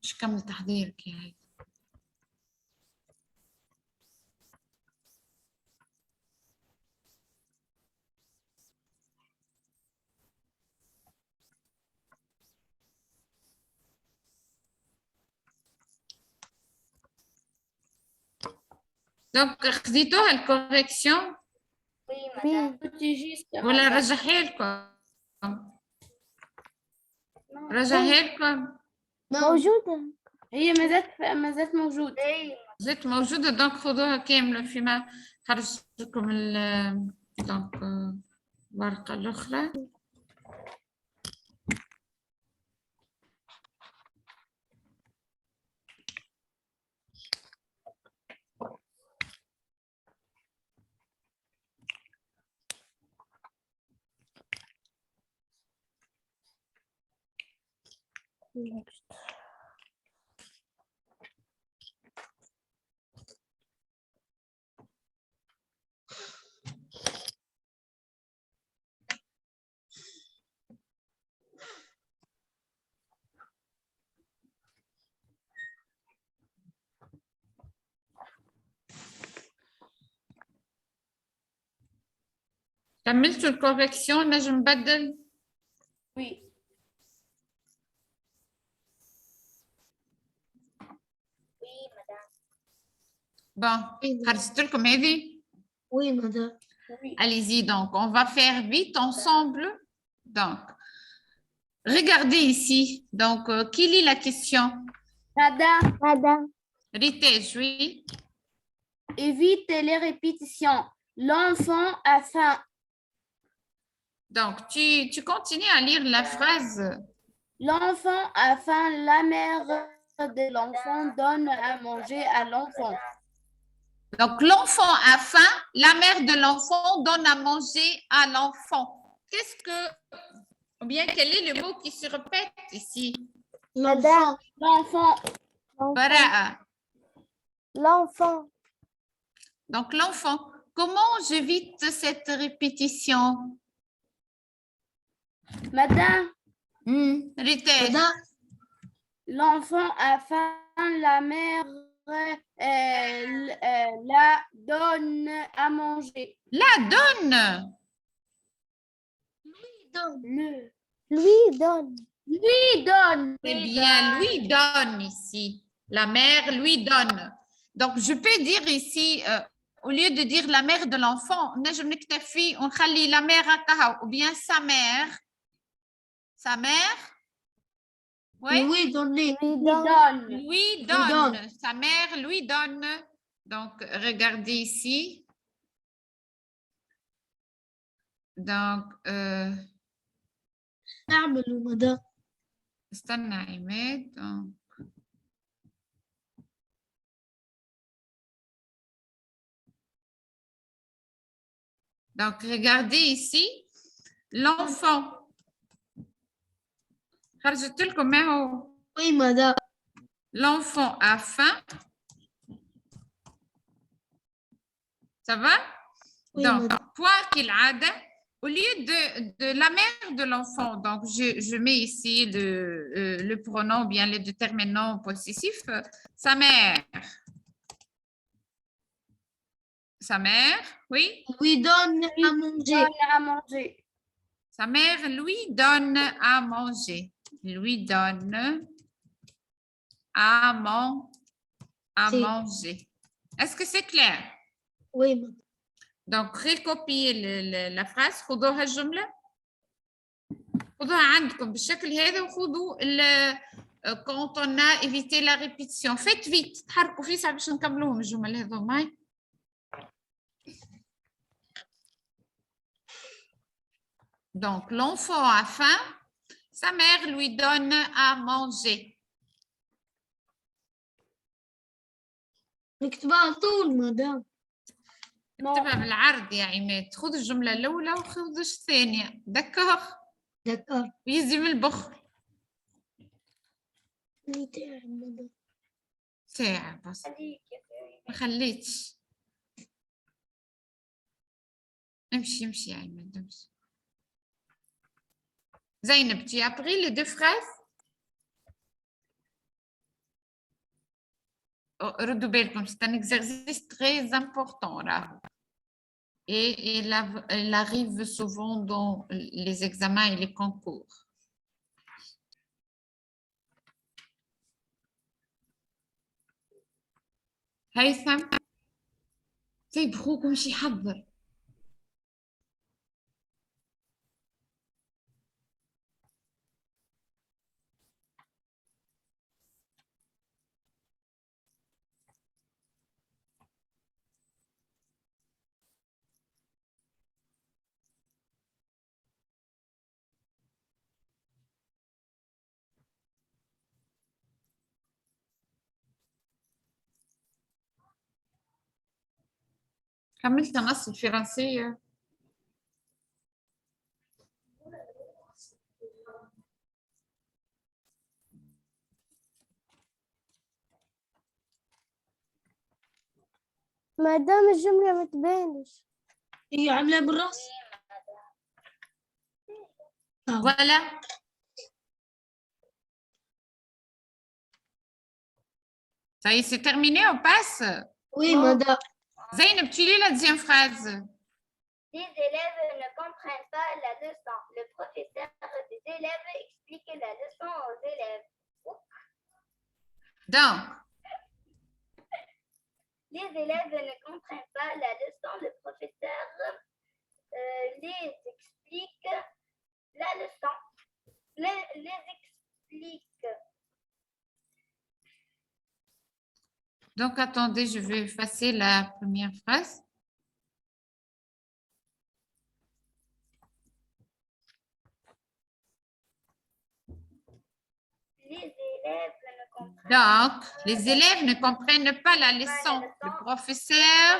Speaker 1: مش كمل تحضيرك يا هاي. Donc, خديتوها الكوريكسيون ولا رجعها لكم؟ رجعها لكم؟
Speaker 6: موجودة.
Speaker 5: هي ما زالت موجودة.
Speaker 1: زالت موجودة، دونك خذوها كاملة فيما خرجت لكم دونك الورقة الأخرى. كملتوا الكوريكسيون؟ نجم نبدل؟
Speaker 5: Oui.
Speaker 1: Bon, خرجت لكم هذه؟
Speaker 2: Oui, madame.
Speaker 1: Allez-y, donc, on va faire vite ensemble. Donc, regardez ici. Donc, qui lit la question?
Speaker 6: Madame.
Speaker 1: Ritej, oui.
Speaker 5: Évite les répétitions. L'enfant a faim.
Speaker 1: Donc, tu continues à lire la phrase.
Speaker 5: L'enfant a faim. La mère de l'enfant donne à manger à l'enfant.
Speaker 1: Donc, l'enfant a faim. La mère de l'enfant donne à manger à l'enfant. Qu'est-ce que... Ou bien, quel est le mot qui se répète ici?
Speaker 6: Madame.
Speaker 5: L'enfant.
Speaker 1: Bara'a.
Speaker 6: L'enfant.
Speaker 1: Donc, l'enfant. comment j'évite cette répétition?
Speaker 5: Madame,
Speaker 1: Ritesh.
Speaker 2: Madame,
Speaker 5: l'enfant a faim, la mère la donne à manger.
Speaker 1: La donne.
Speaker 6: Lui donne.
Speaker 5: Lui donne.
Speaker 1: C'est bien, lui donne ici. La mère lui donne. Donc, je peux dire ici, au lieu de dire la mère de l'enfant, نجم نكتفي ونخلي la mère هكا ou bien sa mère. Sa mère? Oui.
Speaker 2: oui, donnez.
Speaker 6: Lui
Speaker 5: Lui
Speaker 6: donne.
Speaker 5: donne.
Speaker 1: Lui
Speaker 2: donne.
Speaker 1: donne. Sa mère lui donne. Donc, regardez ici. Donc,
Speaker 2: اعملوا مدام.
Speaker 1: استنى عماد. Donc, regardez ici. L'enfant. خرجت لكم ما هو؟
Speaker 2: Oui, madame.
Speaker 1: L'enfant a faim. Ça va?
Speaker 2: Oui,
Speaker 1: Donc,
Speaker 2: madame.
Speaker 1: point qu'il a au lieu de la mère de l'enfant, donc je mets ici le pronom, bien le déterminant possessif, sa mère. Sa mère, oui.
Speaker 2: Lui donne à manger.
Speaker 5: Donne à manger.
Speaker 1: Sa mère lui donne à manger. Lui donne à
Speaker 2: Si.
Speaker 1: manger. Est-ce que c'est clair?
Speaker 2: Oui, madame.
Speaker 1: Donc, recopiez la phrase. خذوها الجملة. خذوها عندكم بالشكل هذا وخذوا quand on a évité la répétition. Faites vite. تحركوا فيه باش نكملوهم الجمل هذوما. Donc, l'enfant a faim. Sa mère lui donne à manger.
Speaker 2: نكتبها على طول مدام.
Speaker 1: اكتبها بالعرض يا عماد. خذ الجملة الأولى وخذ الثانية. دكور.
Speaker 2: دكار.
Speaker 1: ويزي من البخل.
Speaker 2: مدام.
Speaker 1: ساعة بس. ما خليتش. امشي امشي يا عماد امشي. Zainab, tu as appris les deux phrases? ردوا بالكم, c'est un exercice très important là. Et il arrive souvent dans les examens et les concours. هيثم طيب اخوكم شي يحضر. كملت نص الفرنسية.
Speaker 6: مدام الجملة ما تبانش.
Speaker 2: هي عاملاها بالراس.
Speaker 1: Voilà. Ça y est, c'est terminé, on passe.
Speaker 2: Oui, madame.
Speaker 1: Zainab, tu lis la deuxième phrase.
Speaker 3: Les élèves ne comprennent pas la leçon. Le professeur des élèves explique la leçon aux élèves.
Speaker 1: Donc,
Speaker 3: Les élèves ne comprennent pas la leçon. Le professeur les explique la leçon. Les explique.
Speaker 1: donc, attendez, je vais effacer la première phrase. Donc, les élèves ne comprennent pas la leçon. Le professeur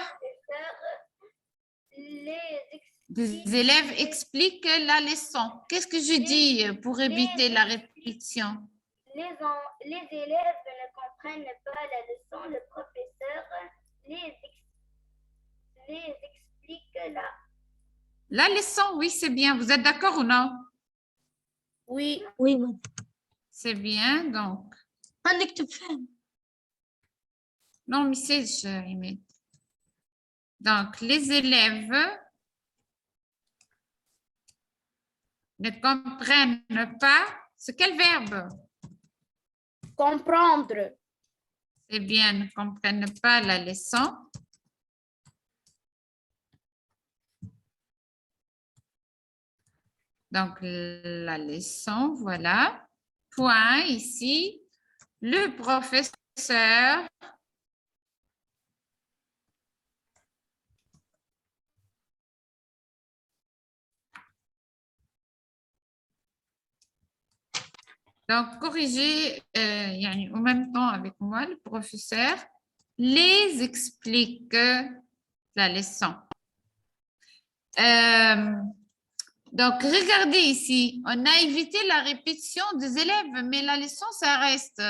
Speaker 1: des élèves explique la leçon. Qu'est-ce que je dis pour éviter la répétition?
Speaker 3: Les élèves ne comprennent pas la leçon. Le professeur les explique
Speaker 1: La leçon, oui, c'est bien. Vous êtes d'accord ou non?
Speaker 5: Oui.
Speaker 2: Oui, madame.
Speaker 1: C'est bien, donc.
Speaker 2: هنكتب فهم.
Speaker 1: Non, message, Ahmed. Donc, les élèves ne comprennent pas. C'est quel verbe?
Speaker 5: Comprendre.
Speaker 1: C'est bien, ne comprennent pas la leçon. Donc, la leçon, voilà. Point ici. Le professeur donc, corrigez en même temps avec moi, le professeur les explique la leçon. Donc, regardez ici, on a évité la répétition des élèves, mais la leçon, ça reste.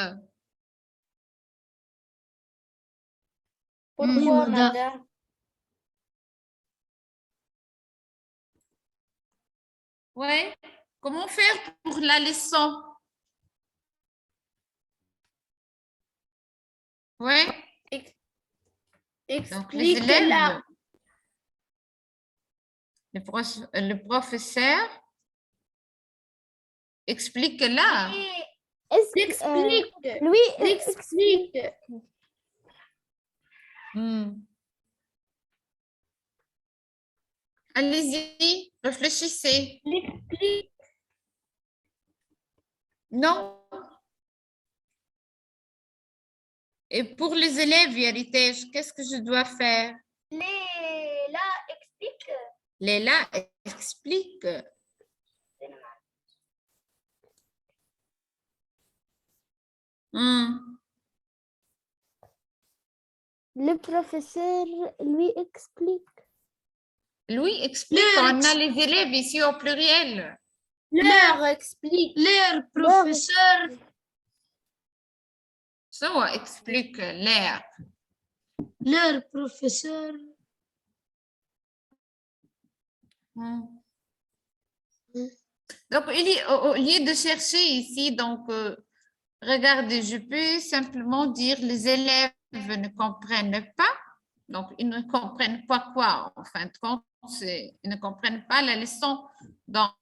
Speaker 5: Pourquoi,
Speaker 2: madame.
Speaker 5: madame?
Speaker 1: Ouais. Comment faire pour la leçon? Ouais. Donc, les
Speaker 5: Explique-la.
Speaker 1: élèves, le professeur explique là.
Speaker 5: Explique.
Speaker 6: Lui
Speaker 5: Explique.
Speaker 1: Allez-y, réfléchissez.
Speaker 5: Explique.
Speaker 1: Non. Et pour les élèves, héritage, qu'est-ce que je dois faire?
Speaker 3: Léla explique.
Speaker 1: Léla explique.
Speaker 6: Le professeur lui explique.
Speaker 1: Lui explique, on a les élèves ici au pluriel.
Speaker 5: Leur explique.
Speaker 2: Leur professeur.
Speaker 1: So, explique l'air.
Speaker 2: Leur professeur.
Speaker 1: Donc, au lieu de chercher ici, donc, regardez, je peux simplement dire les élèves ne comprennent pas. Donc, ils ne comprennent pas quoi, en fin de compte, ils ne comprennent pas la leçon. Donc,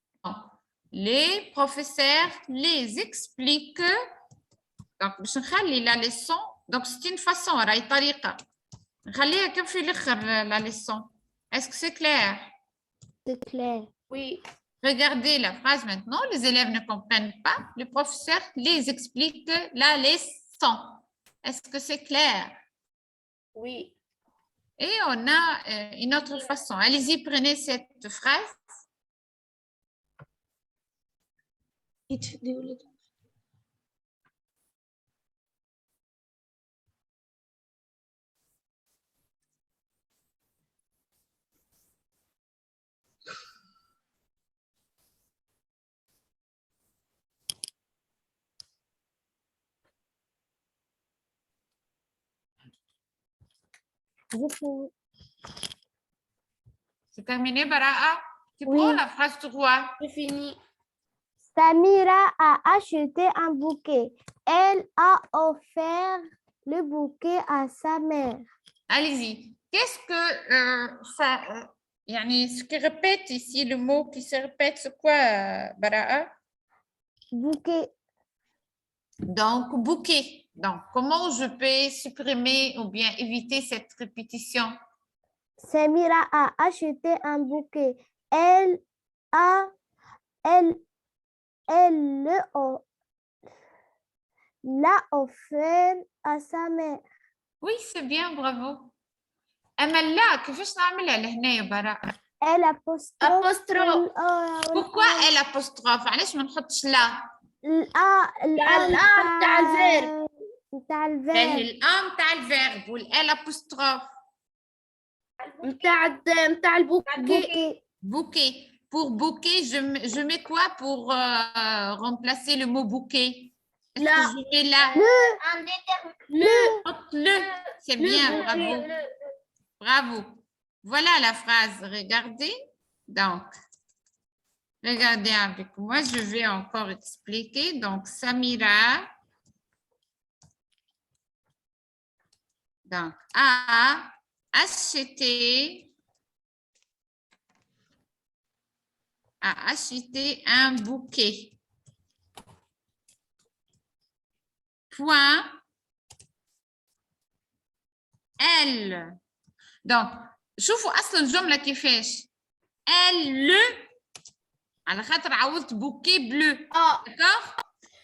Speaker 1: les professeurs les expliquent. Donc, باش نخلي la leçon. Donc, c'est une façon, راهي طريقة. نخليها كم في الآخر la leçon. Est-ce que c'est clair?
Speaker 6: C'est clair.
Speaker 5: Oui.
Speaker 1: Regardez la phrase maintenant. Les élèves ne comprennent pas. Le professeur les explique la leçon. Est-ce que c'est clair?
Speaker 5: Oui.
Speaker 1: Et on a une autre façon. Allez-y, prenez cette phrase. C'est terminé, Baraa? Tu
Speaker 6: Oui.
Speaker 1: prends la phrase 3.
Speaker 5: C'est fini.
Speaker 6: Samira a acheté un bouquet. Elle a offert le bouquet à sa mère.
Speaker 1: Allez-y. Qu'est-ce que ça... ce qui répète ici, le mot qui se répète, c'est quoi, Baraa?
Speaker 6: Bouquet.
Speaker 1: Donc, bouquet. Donc, comment je peux supprimer ou bien éviter cette répétition?
Speaker 6: Samira a acheté un bouquet. Elle l'a offert à sa mère.
Speaker 1: Oui, c'est bien, bravo. أما لا كيفاش نعملها لهنايا براء؟
Speaker 6: Elle apostrophe.
Speaker 1: Pourquoi elle apostrophe؟ علاش ما نحطش لا؟
Speaker 5: الآن تاع الفيرب.
Speaker 6: بتاع
Speaker 1: باهي
Speaker 6: الفيرب.
Speaker 1: الآن تاع الفيرب والال apostrophe.
Speaker 5: نتاع البوكي.
Speaker 1: Bouquet. Pour bouquet, je mets quoi pour remplacer le mot bouquet? Est-ce
Speaker 5: Là.
Speaker 1: que je mets là? Le. C'est bien, bravo. Bravo. Voilà la phrase. Regardez. Donc, regardez avec moi, je vais encore expliquer. Donc, Samira donc, a acheté un bouquet. Point. Elle. Donc, شوفوا أصل الجملة كيفاش. Elle على خاطر عوضت بوكي بلو. D'accord?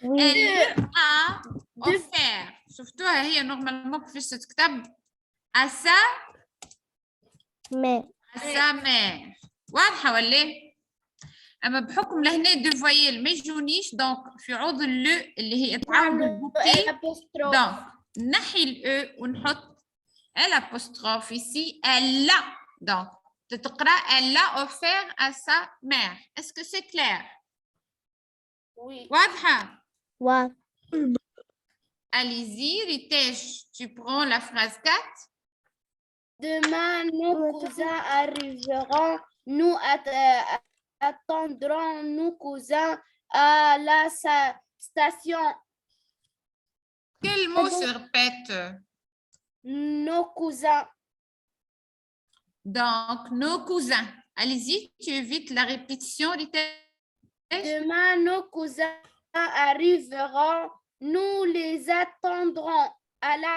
Speaker 6: Oui.
Speaker 1: Elle a offert. شفتوها هي نورمالمون كيفاش تتكتب à sa mère. واضحة ولا؟ أما بحكم لهنا دو فويل ما يجونيش دونك في عوض اللو اللي هي تعاود البوكي دونك نحي الأو ونحط l'apostrophe ici. Elle l'a. Donc, tu te crois, elle l'a offert à sa mère. Est-ce que c'est clair?
Speaker 5: Oui.
Speaker 1: واضحة.
Speaker 6: Ouais.
Speaker 1: Allez-y, Ritesh, tu prends la phrase 4.
Speaker 5: Demain, nos cousins arriveront. Nous attendrons nos cousins à la station.
Speaker 1: Quel mot se répète?
Speaker 5: Nos cousins.
Speaker 1: Donc, nos cousins. Allez-y, tu évites la répétition, Ritesh.
Speaker 5: Demain, nos cousins arriveront. Nous les attendrons à la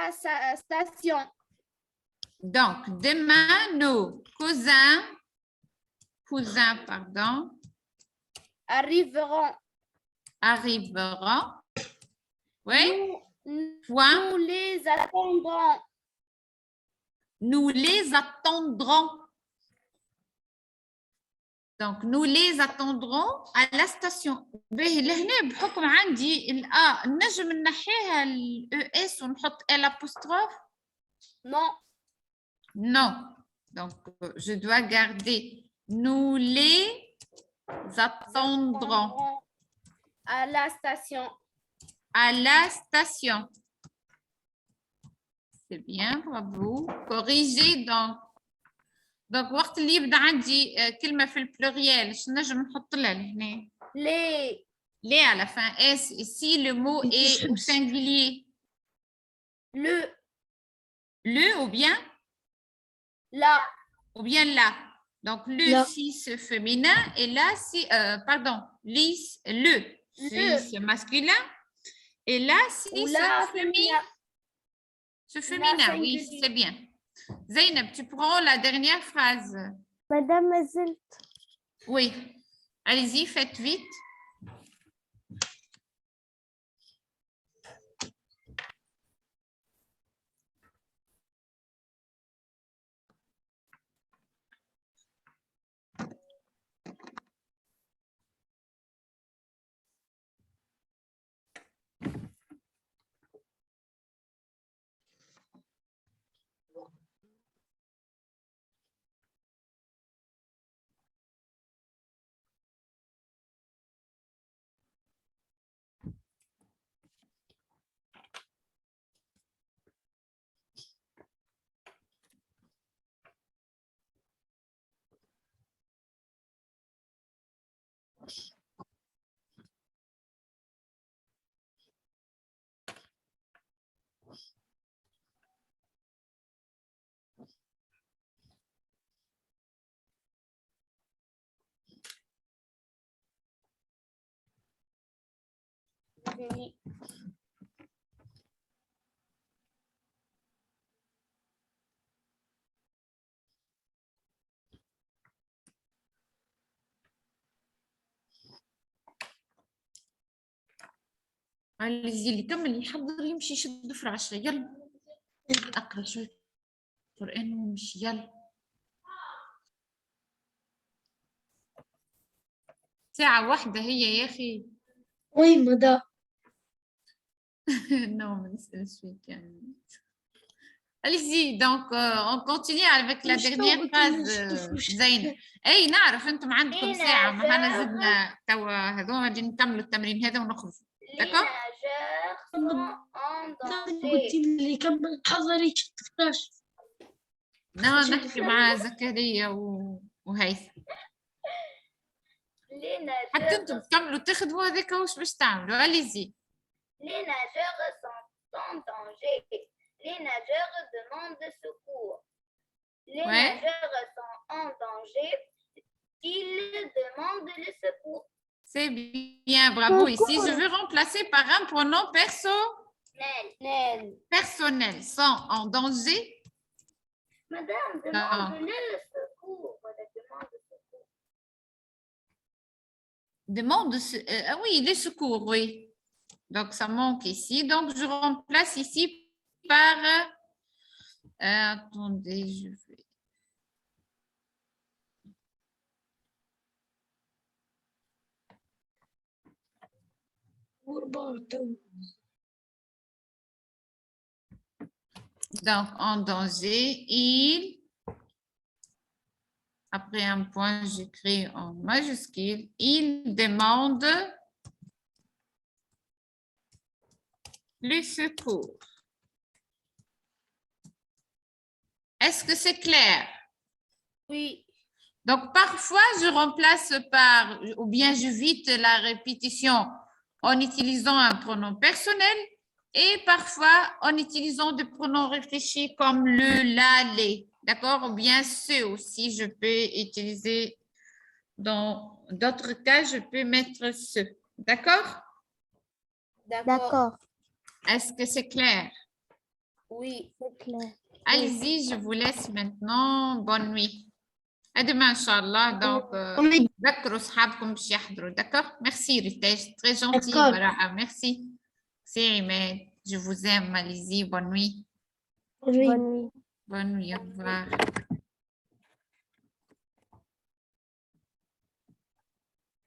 Speaker 5: station.
Speaker 1: Donc, demain, nos cousins,
Speaker 5: Arriveront.
Speaker 1: Oui. Point.
Speaker 5: Nous les attendrons.
Speaker 1: Nous les attendrons. Donc, nous les attendrons à la station. باهي لهنا بحكم عندي الآ نجم نحيها ال ES ونحط l'apostrophe.
Speaker 5: Non.
Speaker 1: Non. Donc, je dois garder. Nous les attendrons
Speaker 5: à la station.
Speaker 1: À la station. C'est bien, bravo. Corrigez donc. Donc, وقت اللي يبدا عندي كلمة في البلوريال شنو نجم نحط لها لهنا؟ Les à la fin. S. Si le mot est au singulier. Le ou bien?
Speaker 5: La.
Speaker 1: Ou bien là. Donc, le
Speaker 2: Là.
Speaker 1: si c'est féminin et là si pardon, le si c'est masculin et là si c'est féminin. C'est féminin, oui, c'est bien. Zainab, tu prends la dernière phrase.
Speaker 6: Madame Mazilt.
Speaker 1: Oui. Allez-y, faites vite.
Speaker 5: Fini.
Speaker 1: allez-y اللي كمل يحضر يمشي يشد فراشه يلا اقرا شوي قرآن ومشي يلا ساعة واحدة هي يا أخي.
Speaker 2: Oui, madame.
Speaker 1: Non, mais c'est ce week-end. Allez-y, donc on continue avec la dernière phrase. زين. أي نعرف أنتم عندكم ساعة ما حنا زدنا توا هذوما نجي نكملوا التمرين هذا ونخرج.
Speaker 3: Les nageurs sont en danger.
Speaker 2: قلت لي كمل حضري شد فراش.
Speaker 1: نحكي مع زكريا وهيثم.
Speaker 3: Les
Speaker 1: حتى
Speaker 3: nageurs,
Speaker 1: انتم تكملوا تاخذوا هذاك واش باش تعملوا allez-y.
Speaker 3: les nageurs sont en danger. Les nageurs demandent secours. Les
Speaker 1: Ouais.
Speaker 3: nageurs sont en danger. Ils demandent le secours.
Speaker 1: C'est bien, bravo. Ici, je
Speaker 6: Secours.
Speaker 1: veux remplacer par un pronom
Speaker 3: Nel.
Speaker 1: personnel. Sont en danger.
Speaker 3: Madame, demande le secours. Voilà, demande le secours.
Speaker 1: Demande, ah oui, les secours, oui. Donc, ça manque ici. Donc, je remplace ici par... attendez, je vais... Donc, en danger, il... Après un point, j'écris en majuscule. Il demande le secours. Est-ce que c'est clair?
Speaker 5: Oui.
Speaker 1: Donc, parfois, je remplace par, ou bien j'évite la répétition en utilisant un pronom personnel et parfois en utilisant des pronoms réfléchis comme le, la, les. D'accord? Ou bien ce aussi, je peux utiliser. Dans d'autres cas, je peux mettre ce. D'accord?
Speaker 6: D'accord.
Speaker 1: Est-ce que c'est clair?
Speaker 5: Oui.
Speaker 6: C'est clair.
Speaker 1: Allez-y, je vous laisse maintenant. Bonne nuit. À demain, Inch'Allah. Donc, ذكروا أصحابكم باش يحضروا. D'accord? Merci, Ritesh. Très gentil.
Speaker 2: D'accord.
Speaker 1: Baraha. Merci. C'est Ahmed. Je vous aime. Allez-y. Bonne nuit.
Speaker 2: Oui.
Speaker 6: Bonne nuit.
Speaker 1: Bonne nuit. Au revoir.